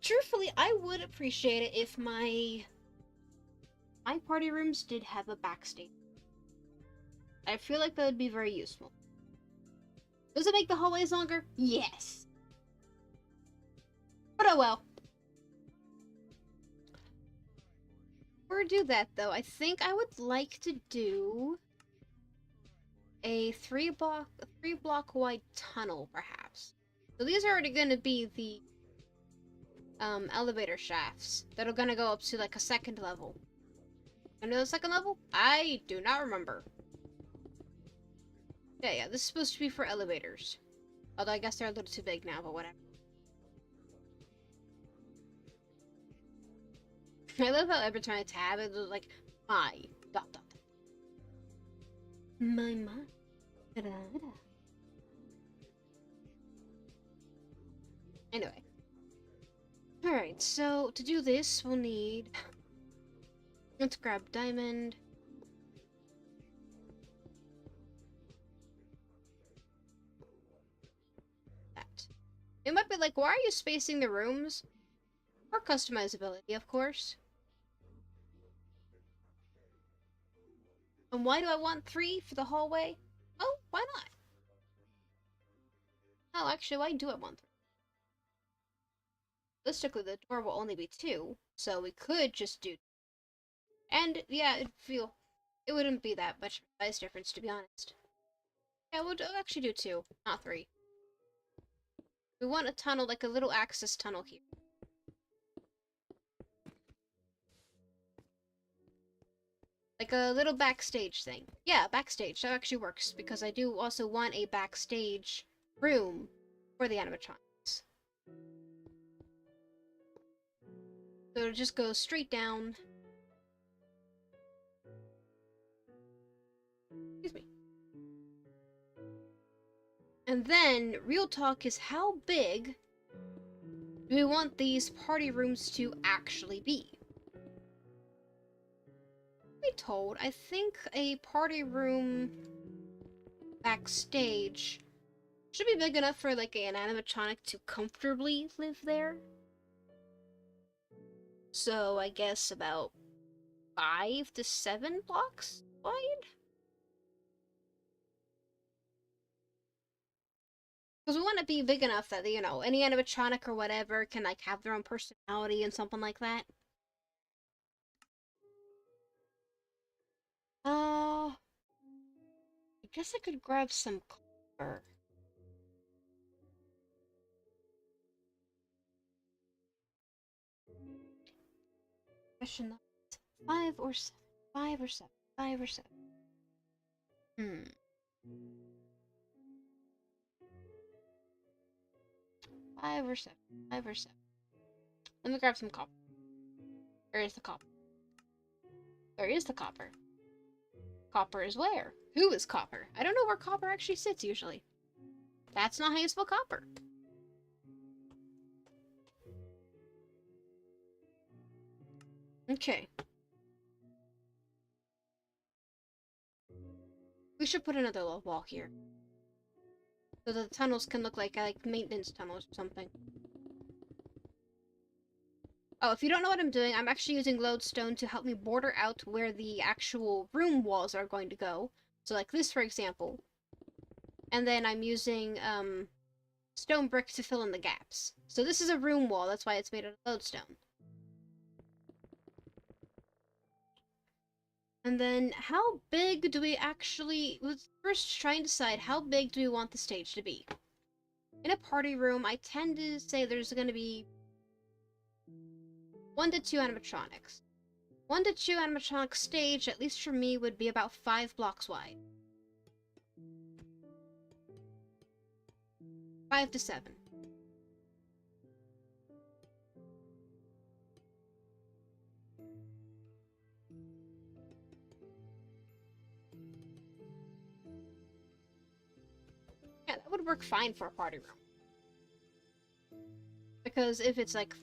truthfully, I would appreciate it if my party rooms did have a backstage. I feel like that would be very useful. Does it make the hallways longer? Yes. But oh well. Before we do that though, I think I would like to do a three block wide tunnel, perhaps. So these are already gonna be the elevator shafts that are gonna go up to like a second level. Under the second level? I do not remember. Yeah, this is supposed to be for elevators. Although I guess they're a little too big now, but whatever. I love how every time I tab, it was like, my, dot, dot. My. Da, da, da. Anyway. Alright, so to do this, we'll need... Let's grab diamond. That. It might be like, why are you spacing the rooms? For customizability, of course. And why do I want 3 for the hallway? Oh, why not? Oh, actually, why do I want 3? Realistically, the door will only be 2, so we could just do... And, yeah, it wouldn't be that much size difference, to be honest. Yeah, we'll actually do 2, not 3. We want a tunnel, like a little access tunnel here. Like a little backstage thing. Yeah, backstage. That actually works, because I do also want a backstage room for the animatronics. So it'll just go straight down. Excuse me. And then, real talk is how big do we want these party rooms to actually be? Be told, I think a party room backstage should be big enough for like an animatronic to comfortably live there. So I guess about 5 to 7 blocks wide? Because we want to be big enough that, you know, any animatronic or whatever can like have their own personality and something like that. I guess I could grab some copper. Question 5 or 7. 5 or 7. 5 or 7. 5 or 7. 5 or 7. Let me grab some copper. Where is the copper? Where is the copper? Copper is where? Who is copper? I don't know where copper actually sits usually. That's not how you spell copper. Okay. should put another little wall here. So the tunnels can look like maintenance tunnels or something. Oh, if you don't know what I'm doing, I'm actually using lodestone to help me border out where the actual room walls are going to go. So like this, for example. And then I'm using stone brick to fill in the gaps. So this is a room wall, that's why it's made out of lodestone. And then how big do we actually... Let's first try and decide how big do we want the stage to be. In a party room, I tend to say there's going to be 1 to 2 animatronics. 1 to 2 animatronic stage, at least for me, would be about 5 blocks wide. 5 to 7. Yeah, that would work fine for a party room. Because if it's like...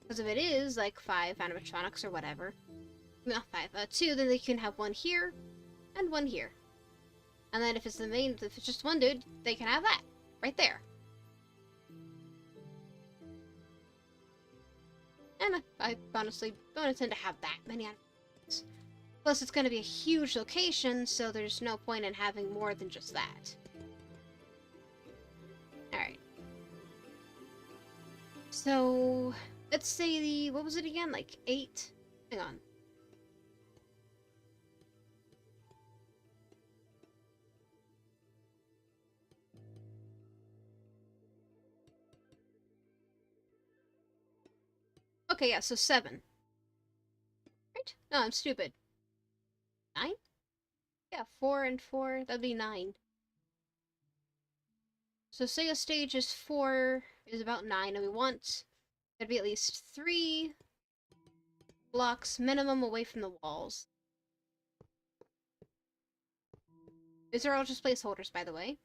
Because if it is like 5 animatronics or whatever... Not 5, 2, then they can have 1 here, and 1 here. And then if it's just 1 dude, they can have that. Right there. And I honestly don't intend to have that many animatronics. Plus, it's going to be a huge location, so there's no point in having more than just that. Alright. So, let's say what was it again? Like 8? Hang on. Okay, yeah, so 7. Right? No, I'm stupid. 9? Yeah, 4 and 4, that'd be 9. So say a stage is about 9, and we want there to be at least 3 blocks minimum away from the walls. These are all just placeholders, by the way.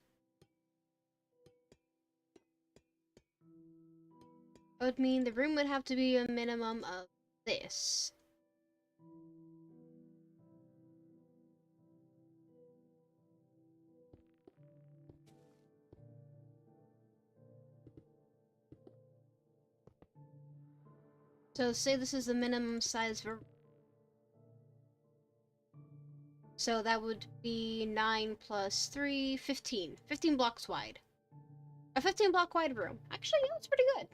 That would mean the room would have to be a minimum of this. So say this is the minimum size for... So that would be 9 plus 3, 15. 15 blocks wide. A 15 block wide room. Actually, yeah, that's pretty good.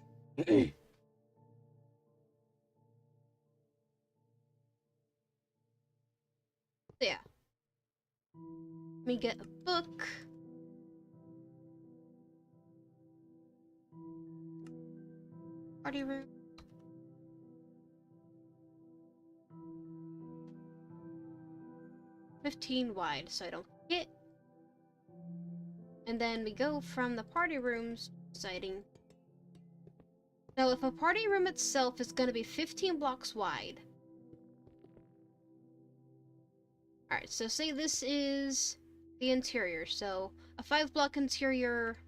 Yeah. Let me get a book. Party room. 15 wide, so I don't hit. And then we go from the party rooms, deciding... Now, if a party room itself is going to be 15 blocks wide... Alright, so say this is the interior, so a 5-block interior,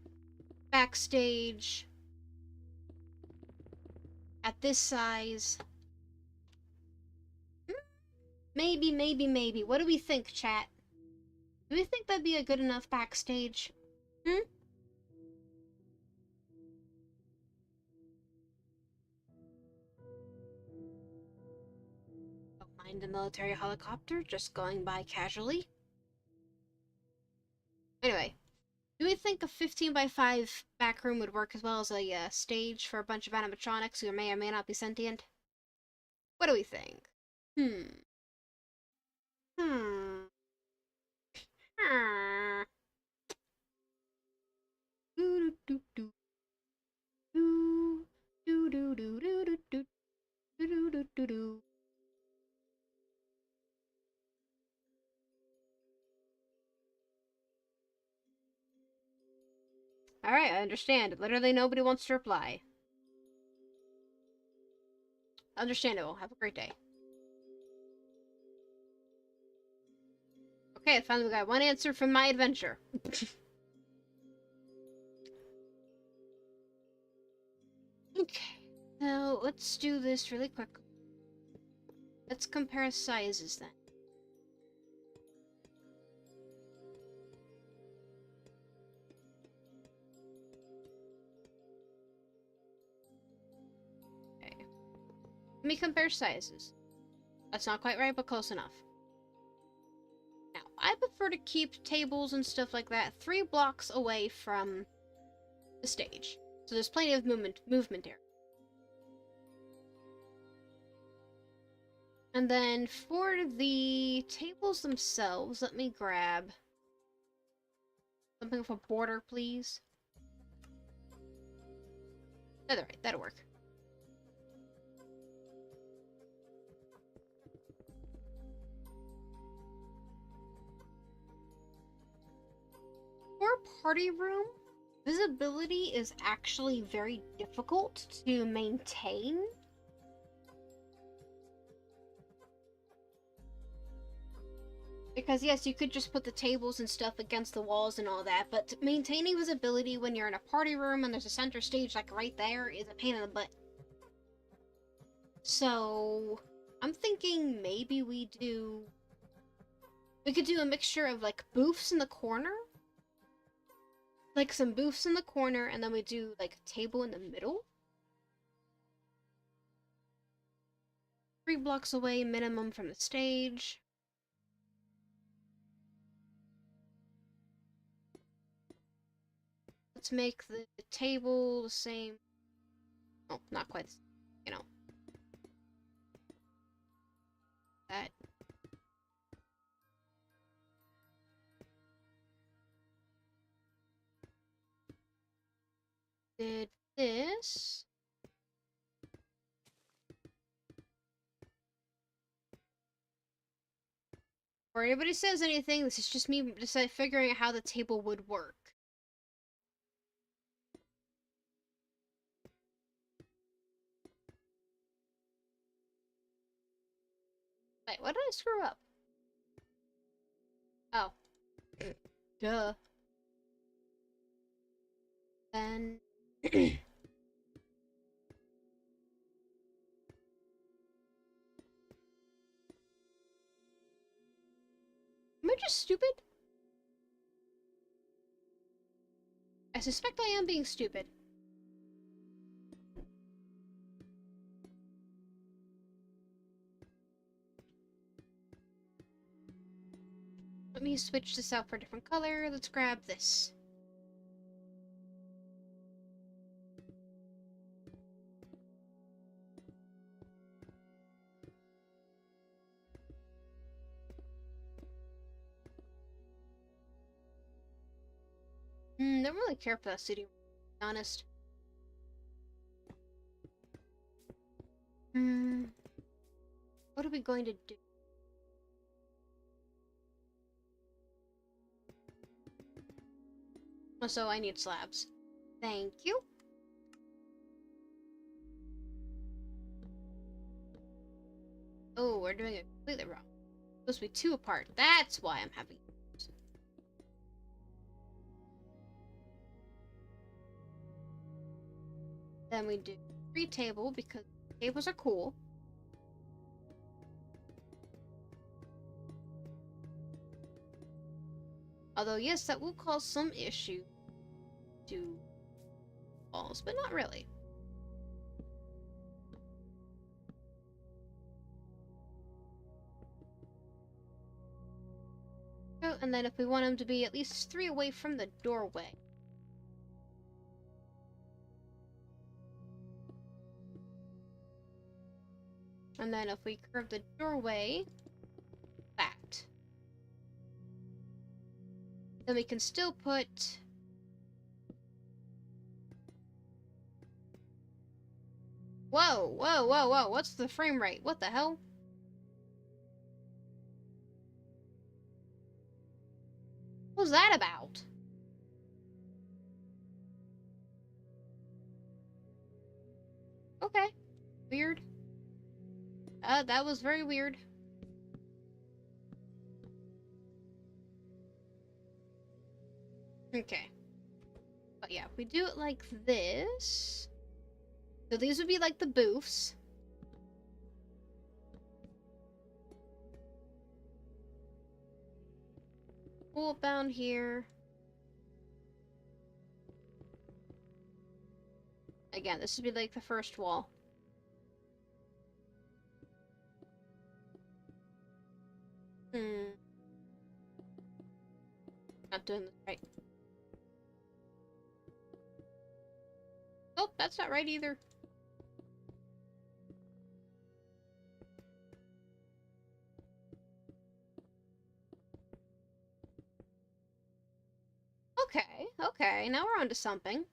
backstage, at this size... Maybe. What do we think, chat? Do we think that'd be a good enough backstage? Don't mind a military helicopter just going by casually. Anyway, do we think a 15 by 5 back room would work as well as a stage for a bunch of animatronics who may or may not be sentient? What do we think? Alright, I understand. Literally nobody wants to reply. Understandable. Have a great day. Okay, finally we got one answer from my adventure. Okay, now let's do this really quick. Let's compare sizes then. Let me compare sizes. That's not quite right, but close enough. Now, I prefer to keep tables and stuff like that 3 blocks away from the stage. So there's plenty of movement here. And then for the tables themselves, let me grab something with a border, please. Alright, that'll work. For a party room, visibility is actually very difficult to maintain. Because yes, you could just put the tables and stuff against the walls and all that, but maintaining visibility when you're in a party room and there's a center stage like right there is a pain in the butt. So, I'm thinking maybe we could do a mixture of like booths in the corner. Like some booths in the corner, and then we do like a table in the middle. 3 blocks away minimum from the stage. Let's make the table the same. Oh, not quite. You know. That. Did this. Before anybody says anything, this is just me just figuring out how the table would work. Wait, what did I screw up? Oh. Duh. Then... Am I just stupid? I suspect I am being stupid. Let me switch this out for a different color. Let's grab this. Don't really care for that city, to be honest. What are we going to do? So I need slabs. Thank you. Oh, we're doing it completely wrong. It's supposed to be 2 apart. That's why I'm having issues. Then we do 3 table because tables are cool. Although yes, that will cause some issue to walls, but not really. Oh, and then if we want them to be at least 3 away from the doorway. And then if we curve the doorway, that. Then we can still put... Whoa, whoa, whoa, whoa, what's the frame rate? What the hell? What was that about? Okay. Weird. That was very weird. Okay. But yeah, if we do it like this... So these would be like the booths. Pull it down here. Again, this would be like the first wall. Nope, that's not right either. Okay, okay, now we're onto something.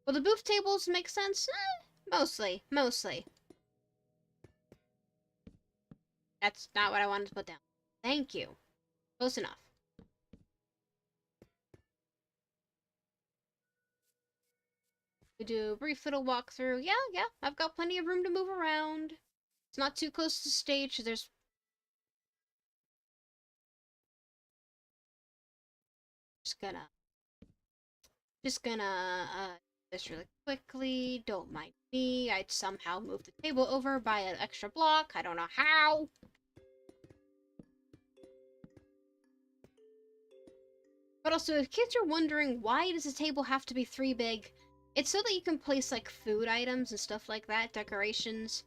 Well, the booth tables make sense? Mostly, mostly. That's not what I wanted to put down. Thank you. Close enough. We do a brief little walkthrough. Yeah, I've got plenty of room to move around. It's not too close to the stage, so there's... Just gonna this really quickly. Don't mind me. I'd somehow move the table over by an extra block. I don't know how. But also, if kids are wondering why does the table have to be 3 big, it's so that you can place like food items and stuff like that, decorations,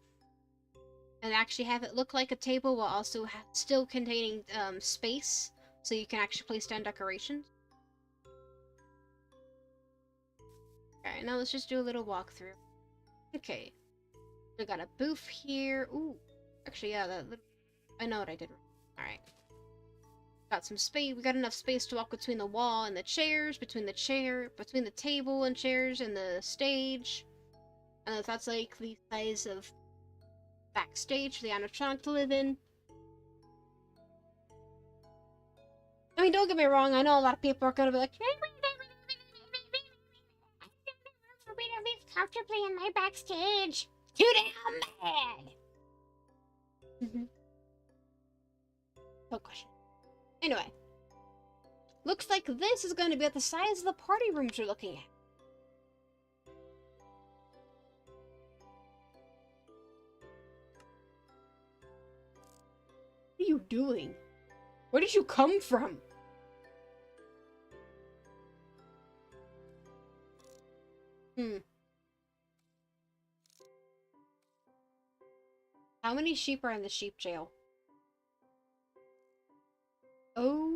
and actually have it look like a table while also still containing space, so you can actually place down decorations. Alright, now let's just do a little walkthrough. Okay. We got a booth here. Ooh. Actually, yeah, that little... I know what I did. Alright. Got some space. We got enough space to walk between the wall and the chairs, between the table and chairs and the stage. And that's like the size of backstage for the animatronic to live in. I mean, don't get me wrong, I know a lot of people are gonna be like, live comfortably in my backstage. Too damn bad. No question. Anyway, looks like this is going to be at the size of the party rooms you're looking at. What are you doing? Where did you come from? How many sheep are in the sheep jail? Okay.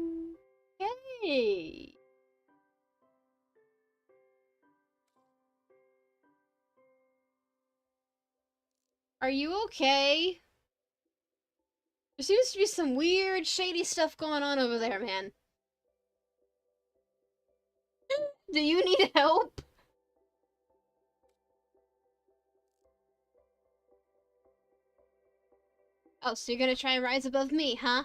Are you okay? There seems to be some weird, shady stuff going on over there, man. Do you need help? Oh, so you're gonna try and rise above me, huh?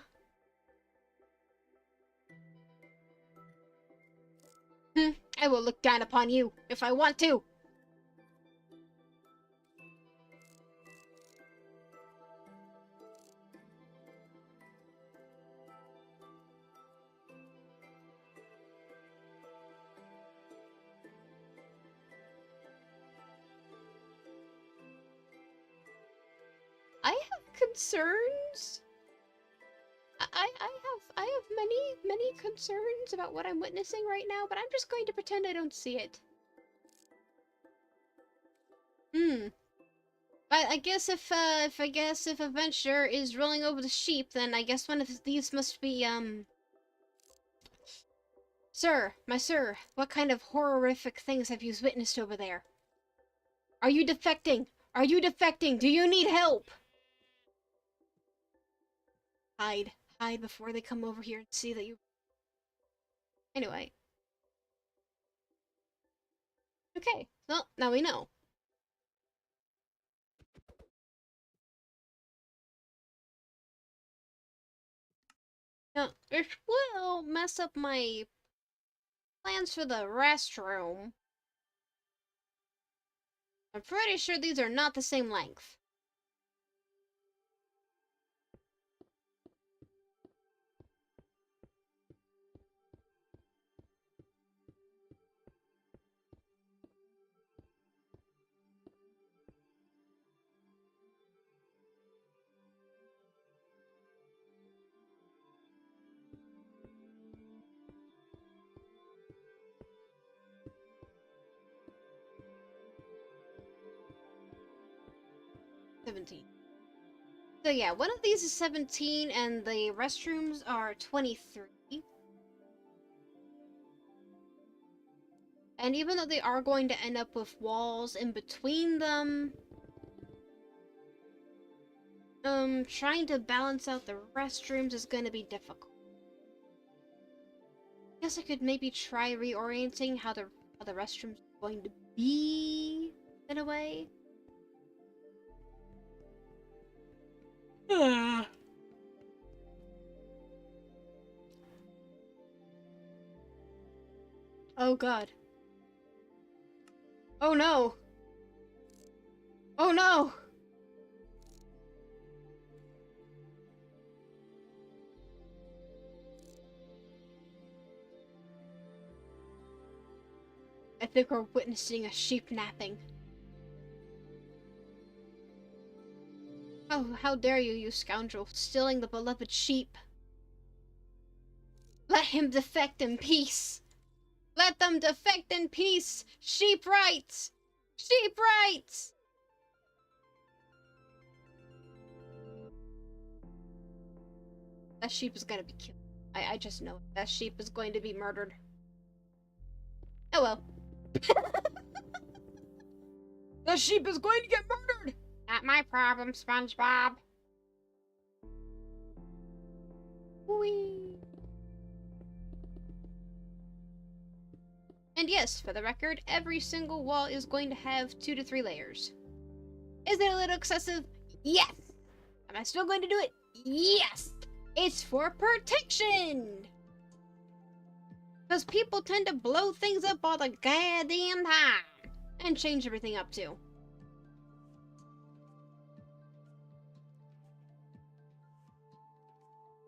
I will look down upon you, if I want to. I have concerns. I have many concerns about what I'm witnessing right now, but I'm just going to pretend I don't see it. I guess if a venture is rolling over the sheep, then I guess one of these must be Sir, my sir, what kind of horrific things have you witnessed over there? Are you defecting? Are you defecting? Do you need help? Hide. Hide before they come over here and see that you... Anyway. Okay, well, now we know. Now, it will mess up my plans for the restroom. I'm pretty sure these are not the same length. So yeah, one of these is 17 and the restrooms are 23. And even though they are going to end up with walls in between them, trying to balance out the restrooms is going to be difficult. I guess I could maybe try reorienting how the restrooms are going to be, in a way. Oh god. Oh no! Oh no! I think we're witnessing a sheep napping. Oh, how dare you, you scoundrel, stealing the beloved sheep. Let him defect in peace! Let them defect in peace! Sheep rights! Sheep rights! That sheep is gonna be killed. I just know it. That sheep is going to be murdered. Oh well. That sheep is going to get murdered! Not my problem, SpongeBob. Whee! And yes, for the record, every single wall is going to have 2 to 3 layers. Is it a little excessive? Yes! Am I still going to do it? Yes! It's for protection! Because people tend to blow things up all the goddamn time. And change everything up too.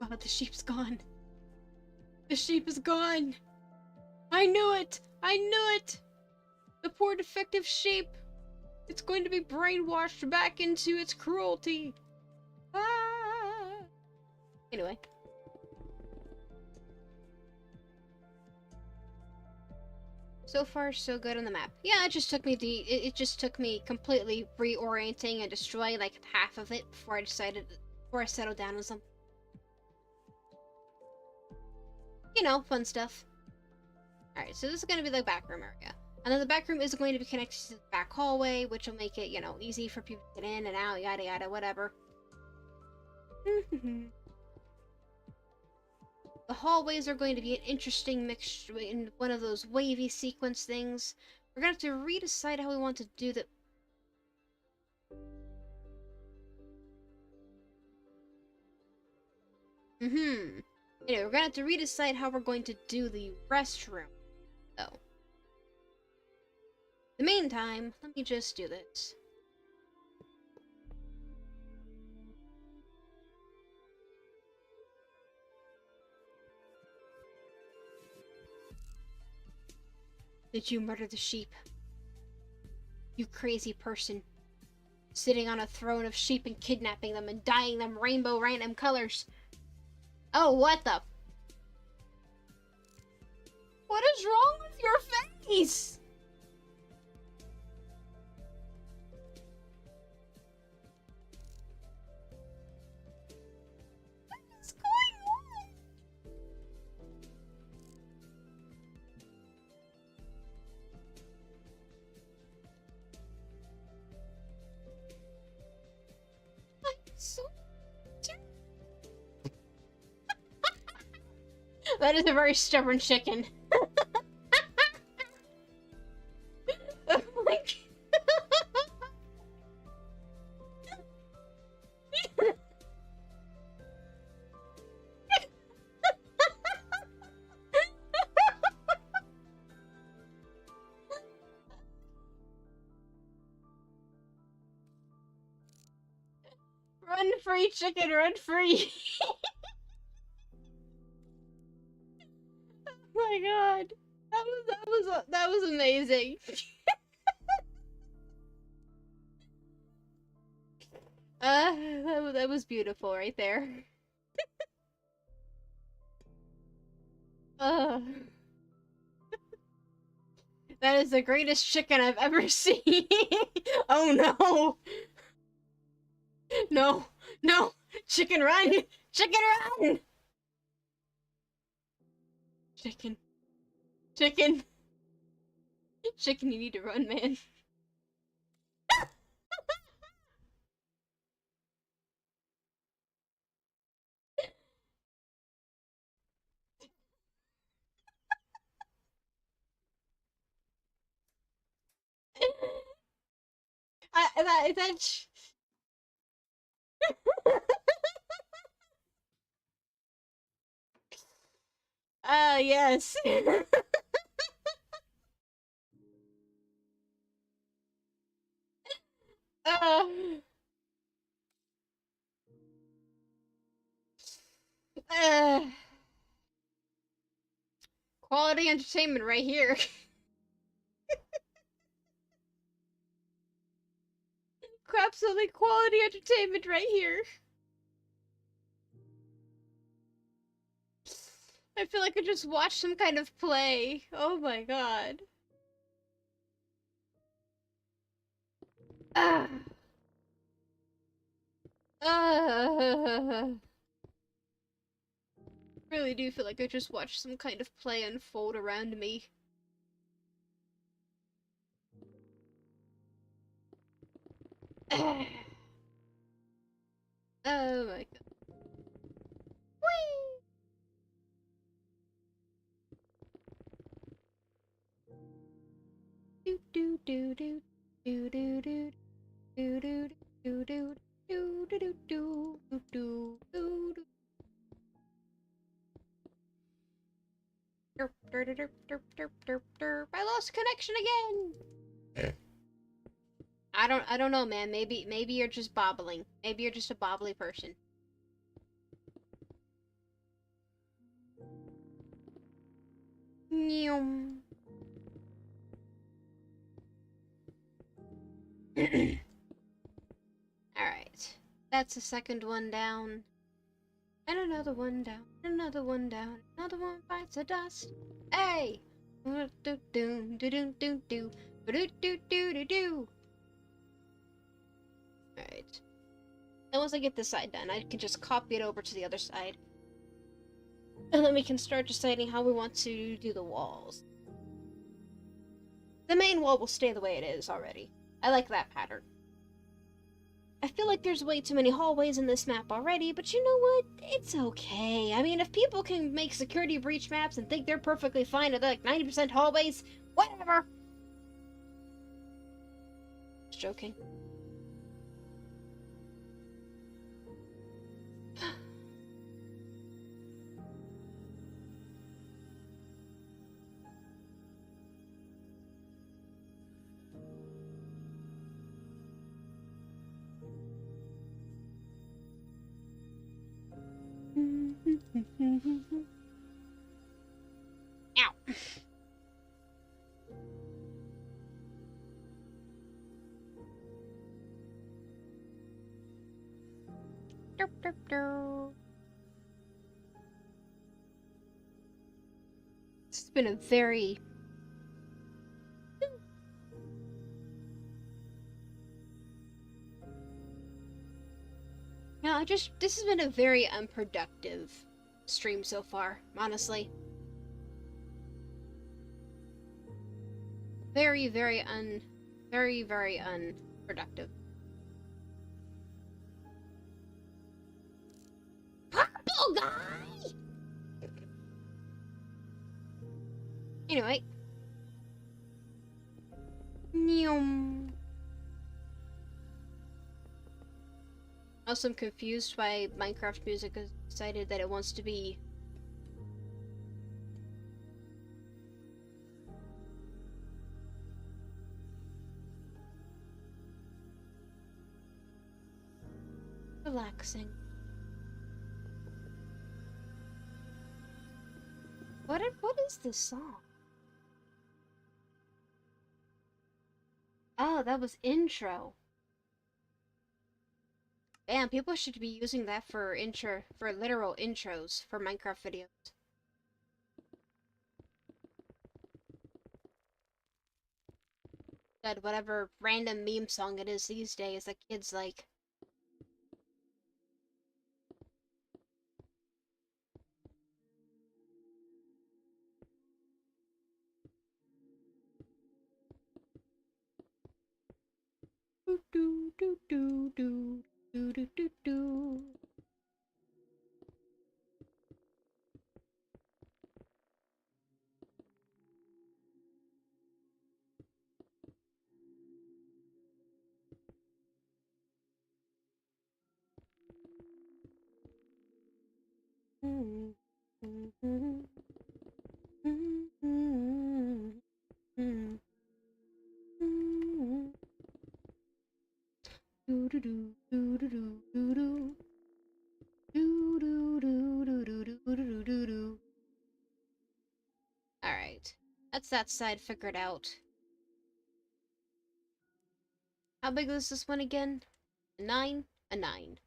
Oh, the sheep's gone. The sheep is gone! I knew it! I knew it! The poor defective sheep! It's going to be brainwashed back into its cruelty! Ah! Anyway. So far, so good on the map. Yeah, it just took me it just took me completely reorienting and destroying like half of it before I settled down on something. You know, fun stuff. Alright, so this is going to be the back room area. And then the back room is going to be connected to the back hallway, which will make it, you know, easy for people to get in and out, yada yada, whatever. The hallways are going to be an interesting mixture in one of those wavy sequence things. We're going to have to redecide how we want to do the... Anyway, we're going to have to redecide how we're going to do the restroom, though. In the meantime, let me just do this. Did you murder the sheep? You crazy person. Sitting on a throne of sheep and kidnapping them and dyeing them rainbow random colors. Oh, what the... What is wrong with your face? What is going on? I'm so... That is a very stubborn chicken. Oh my God. Run free, chicken, run free. Oh my God. That was amazing. That was beautiful right there. Uh, that is the greatest chicken I've ever seen. Oh no. No, no, chicken run! Chicken run! Chicken. Chicken. Chicken, you need to run, man. That. Yes. uh, uh, Quality entertainment right here. Absolutely quality entertainment right here. I feel like I just watched some kind of play. Oh my god. Ah. Uh, really do feel like I just watched some kind of play unfold around me. Oh my god. Whee! Do do do do do do do do do do do do do do do do do do. Derp, derp, derp, derp, derp, derp, derp. I lost connection again. I don't know, man. Maybe you're just bobbling. Maybe you're just a bobbly person. Nyum. Alright. That's the second one down. And another one down. Another one down. Another one bites the dust. Hey! Do do do do do do do do do do do. Alright. And once I get this side done, I can just copy it over to the other side. And then we can start deciding how we want to do the walls. The main wall will stay the way it is already. I like that pattern. I feel like there's way too many hallways in this map already, but you know what? It's okay. I mean, if people can make security breach maps and think they're perfectly fine at like 90% hallways, whatever. Just joking. Ow. Derp, derp, derp. This has been a very... No, this has been a very unproductive stream so far, honestly. Very, very unproductive. Purple guy! Anyway. Nyum. Also, I'm confused why Minecraft music has decided that it wants to be... relaxing. What is this song? Oh, that was intro. Damn, people should be using that for literal intros for Minecraft videos. That whatever random meme song it is these days that kids like. do do do do do do do. Do do do do do do do do. Do do do do do do do do do. Alright. That's that side figured out. How big is this one again? A 9? A 9.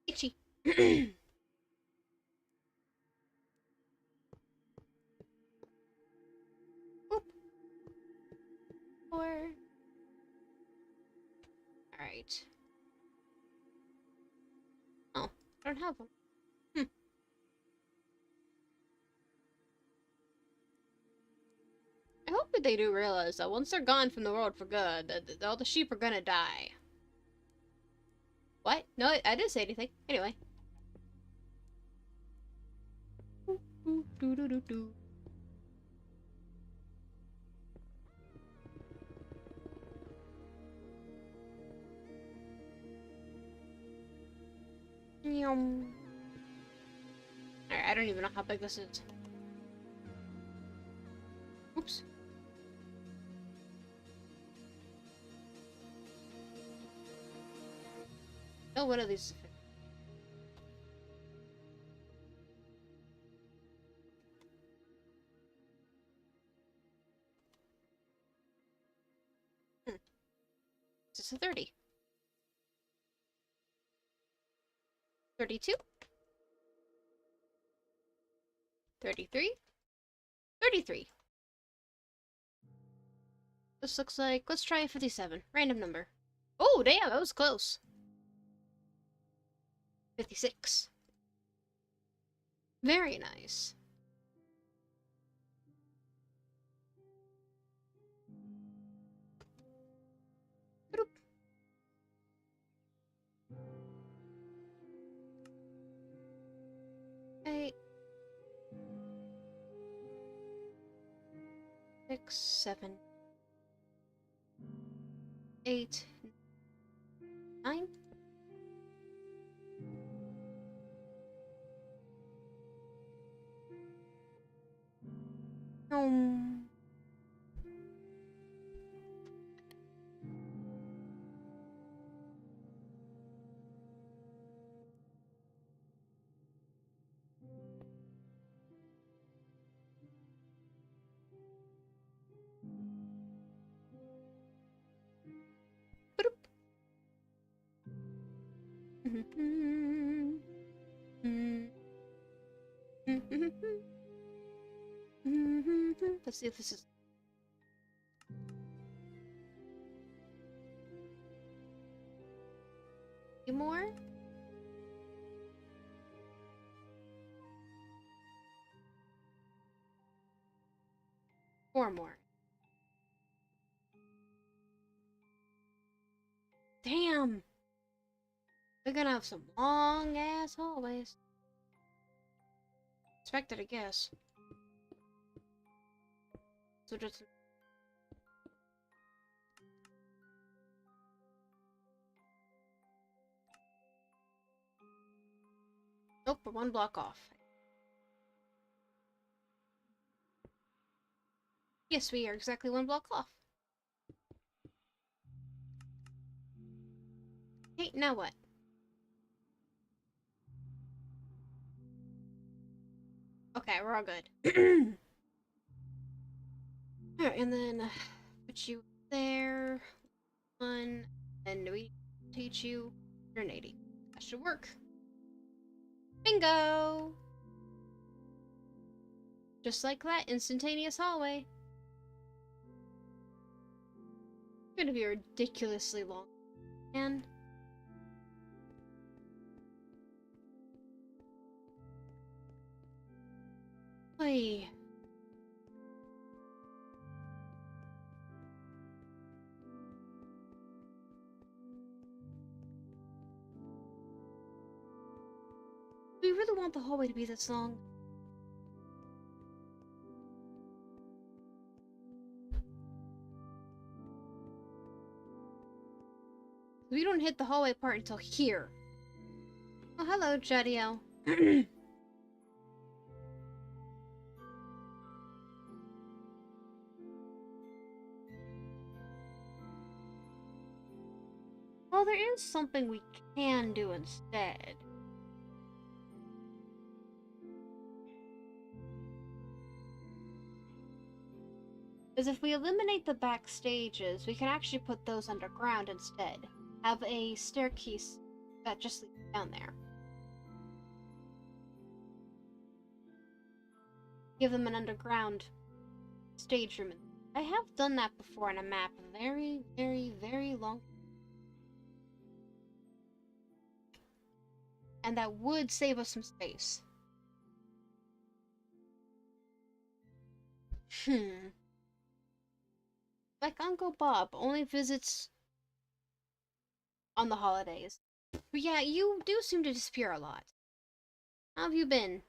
Itchy. Oop. 4. Alright. Oh, I don't have one. I hope that they do realize that once they're gone from the world for good, that all the sheep are gonna die. What? No, I didn't say anything. Anyway. Do do do do do. Yum. Alright, I don't even know how big this is. Oops. Oh, what are these? This is a 30. 32. 33. 33. This looks like, let's try a 57. Random number. Oh, damn, that was close. 56. Very nice. Boop. 8. 6, 7. 8. 9. Um. Let's see if this is any more. 4 more. Damn! We're gonna have some long ass hallways. Expected, I guess. So just. Nope, we're 1 block off. Yes, we are exactly 1 block off. Hey, now what? Okay, we're all good. Alright, and then put you there. 1, and we teach you 180. That should work. Bingo! Just like that, instantaneous hallway. It's gonna be ridiculously long. And Oy. Do we really want the hallway to be this long? We don't hit the hallway part until here. Oh, hello, Jadiel. Well, there is something we can do instead. Because if we eliminate the back stages, we can actually put those underground instead. Have a staircase that just leads down there. Give them an underground stage room. I have done that before on a map very, very, very long. And that would save us some space. Like Uncle Bob only visits on the holidays. But yeah, you do seem to disappear a lot. How have you been?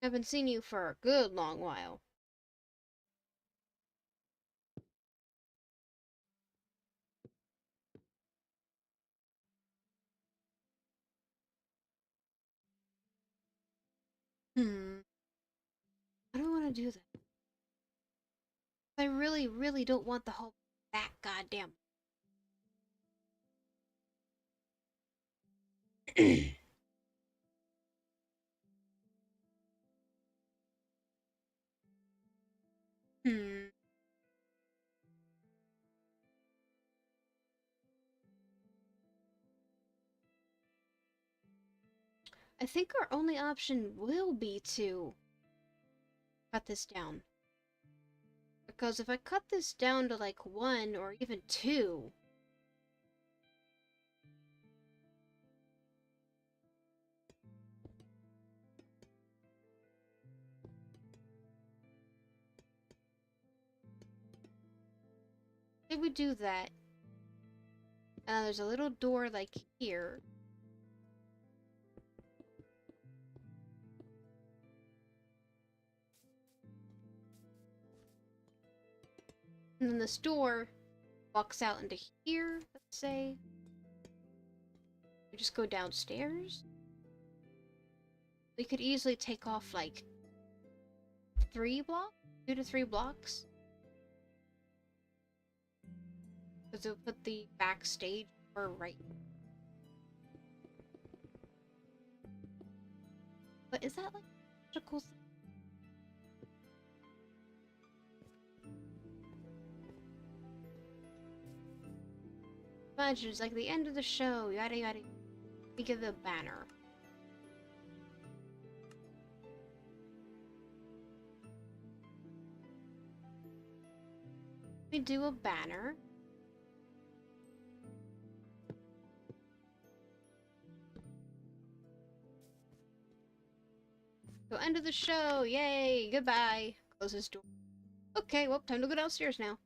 I haven't seen you for a good long while. I don't want to do that. I really, really don't want the whole that goddamn. hmm. I think our only option will be to cut this down. Because if I cut this down to like 1 or even 2, if we do that, there's a little door like here. And then this door walks out into here, let's say. We just go downstairs. We could easily take off like 3 blocks? 2 to 3 blocks. Because it'll put the backstage door right. But is that like a cool thing? Imagine it's like the end of the show, yada yada. We give the banner. We do a banner. So end of the show, yay, goodbye. Close this door. Okay, well, time to go downstairs now.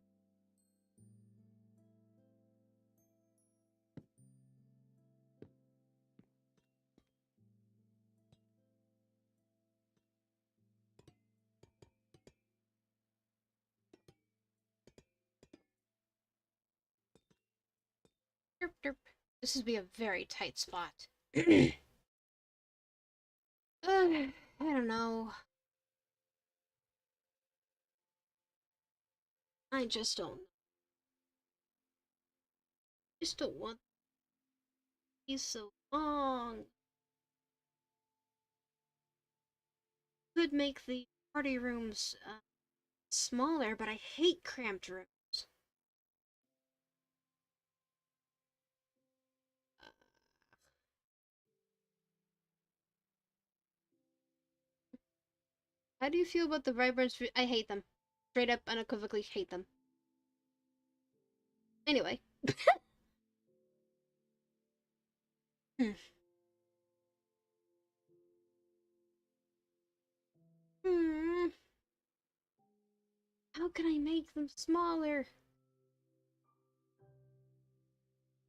Derp, derp. This would be a very tight spot. I don't know. I just don't. I just don't want these so long. Could make the party rooms smaller, but I hate cramped rooms. How do you feel about the vibrance? I hate them. Straight up, unequivocally hate them. Anyway. Hmm. Hmm. How can I make them smaller?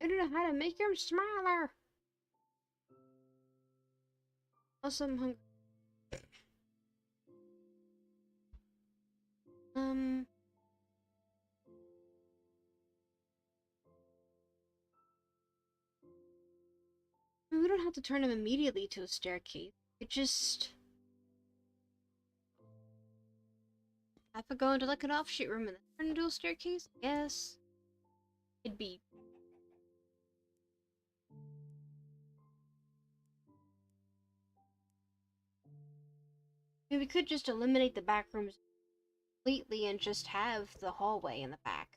I don't know how to make them smaller. Also, I'm hungry. Um, we don't have to turn them immediately to a staircase. We just have to go into like an offshoot room and then turn into a staircase. Yes, it'd be. I mean, we could just eliminate the back rooms completely and just have the hallway in the back.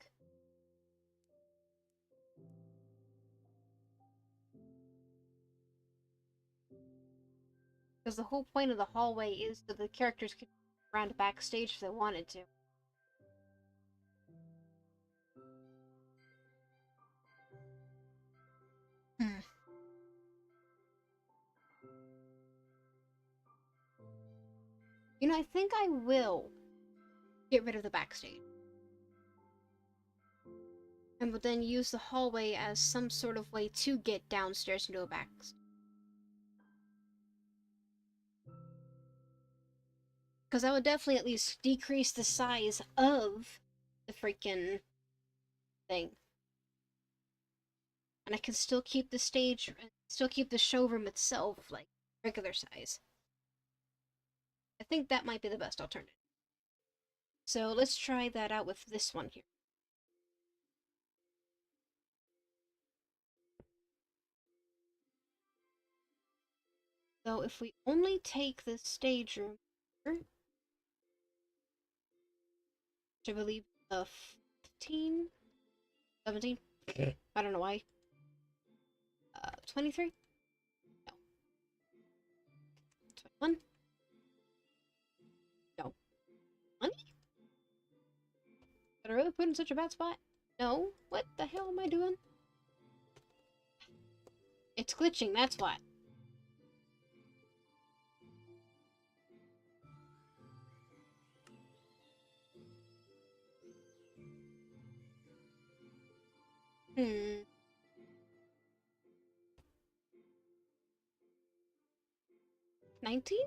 Because the whole point of the hallway is that the characters could run backstage if they wanted to. Hmm. You know, I think I will get rid of the backstage. And would then use the hallway as some sort of way to get downstairs into a backstage. Because I would definitely at least decrease the size of the freaking thing. And I can still keep the stage, still keep the showroom itself, like, regular size. I think that might be the best alternative. So let's try that out with this one here. So if we only take the stage room here, which I believe 15? 17? I don't know why. 23? No. 21? No. 20? Did I really put in such a bad spot? No. What the hell am I doing? It's glitching, that's what. Hmm. 19?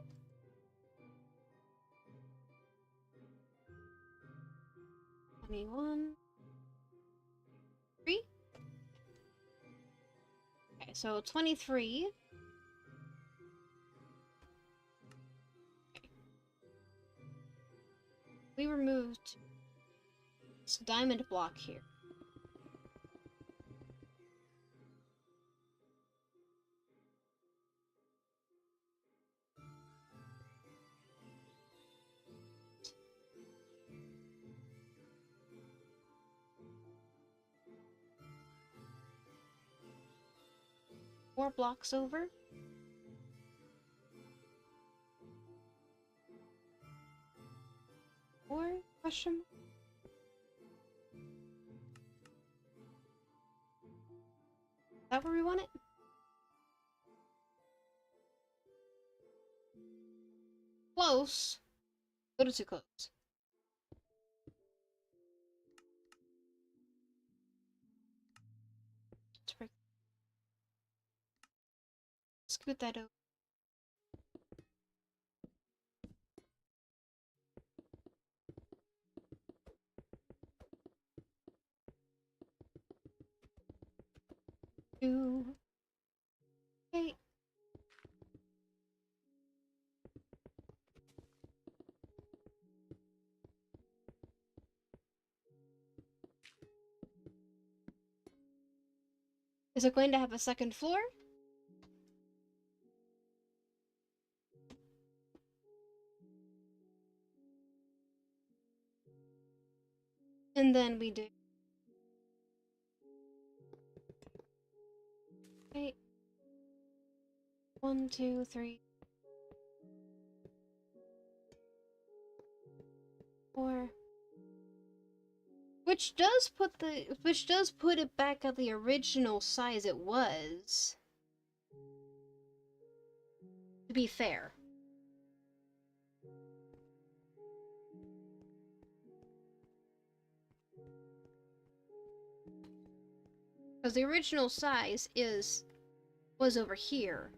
21? 3? Okay, so 23. Okay. We removed this diamond block here. Four blocks over. Or question mark? Is that where we want it? Close. A little too close. Scoot that over. Two. Okay. Is it going to have a second floor? And then we do. Okay. 1, 2, 3, 4. Which does put it back at the original size it was. To be fair. Because the original size was over here.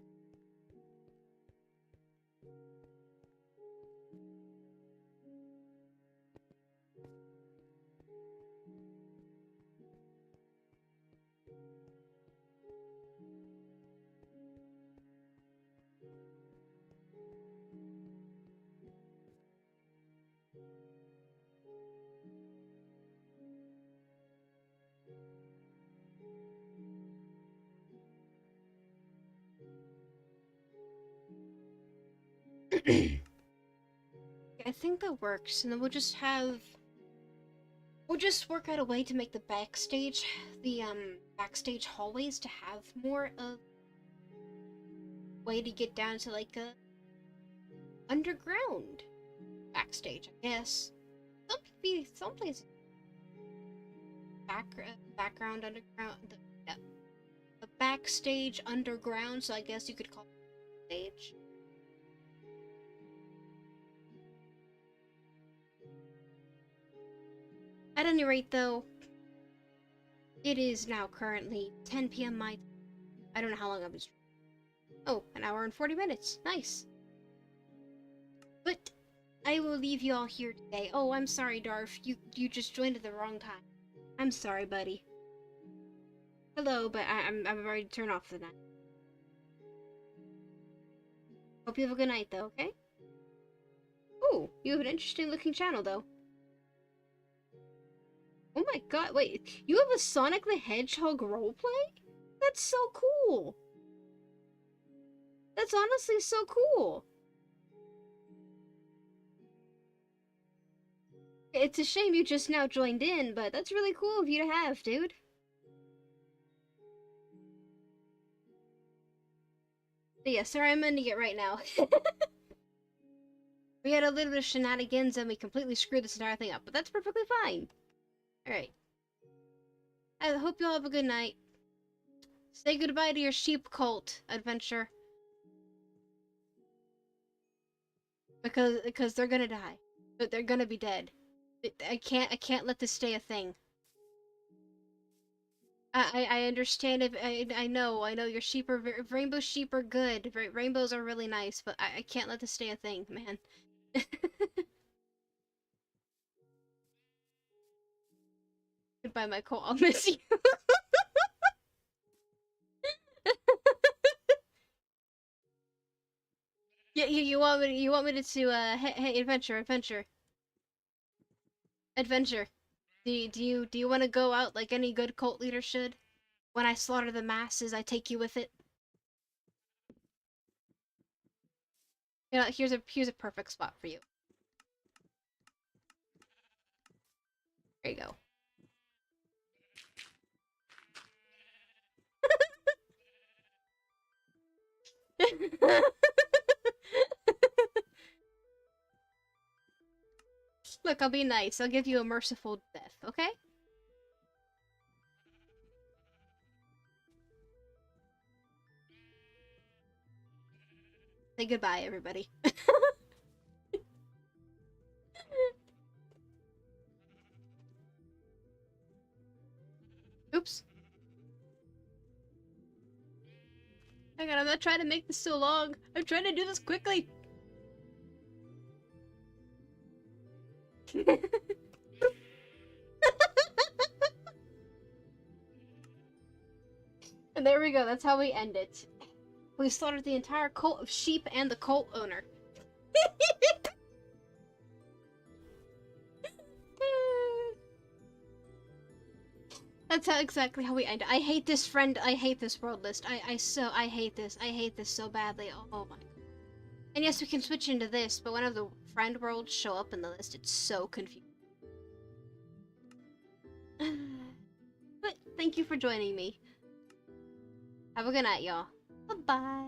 I think that works, and then we'll just work out a way to make the backstage hallways to have more of way to get down to like a underground backstage, I guess. Some places background underground, the backstage underground, so I guess you could call it stage. At any rate, though, it is now currently 10 p.m. my time. I don't know how long I've been streaming. Oh, an hour and 40 minutes. Nice. But I will leave you all here today. Oh, I'm sorry, Darf. You just joined at the wrong time. I'm sorry, buddy. Hello, but I'm ready to turn off the night. Hope you have a good night, though, okay? Oh, you have an interesting looking channel, though. Oh my god, wait, you have a Sonic the Hedgehog roleplay? That's so cool! That's honestly so cool! It's a shame you just now joined in, but that's really cool of you to have, dude. But yeah, sorry, I'm ending it right now. We had a little bit of shenanigans and we completely screwed this entire thing up, but that's perfectly fine. Alright. I hope you all have a good night. Say goodbye to your sheep cult adventure. Because they're gonna die. But they're gonna be dead. I can't let this stay a thing. I understand if I know your sheep are rainbow sheep are good. Rainbows are really nice, but I can't let this stay a thing, man. Goodbye, Michael. I'll miss you. Yeah, you want me to hey, adventure. Do you want to go out like any good cult leader should? When I slaughter the masses, I take you with it. You know, here's a perfect spot for you. There you go. Look, I'll be nice. I'll give you a merciful death, okay? Say goodbye, everybody. Oops. Hang on, I'm not trying to make this so long. I'm trying to do this quickly. And there we go, that's how we end it. We slaughtered the entire cult of sheep and the cult owner. That's exactly how we end it. I hate this friend, I hate this world list. I hate this. I hate this so badly. Oh my. And yes, we can switch into this, but whenever the friend worlds show up in the list, it's so confusing. But thank you for joining me. Have a good night, y'all. Bye-bye.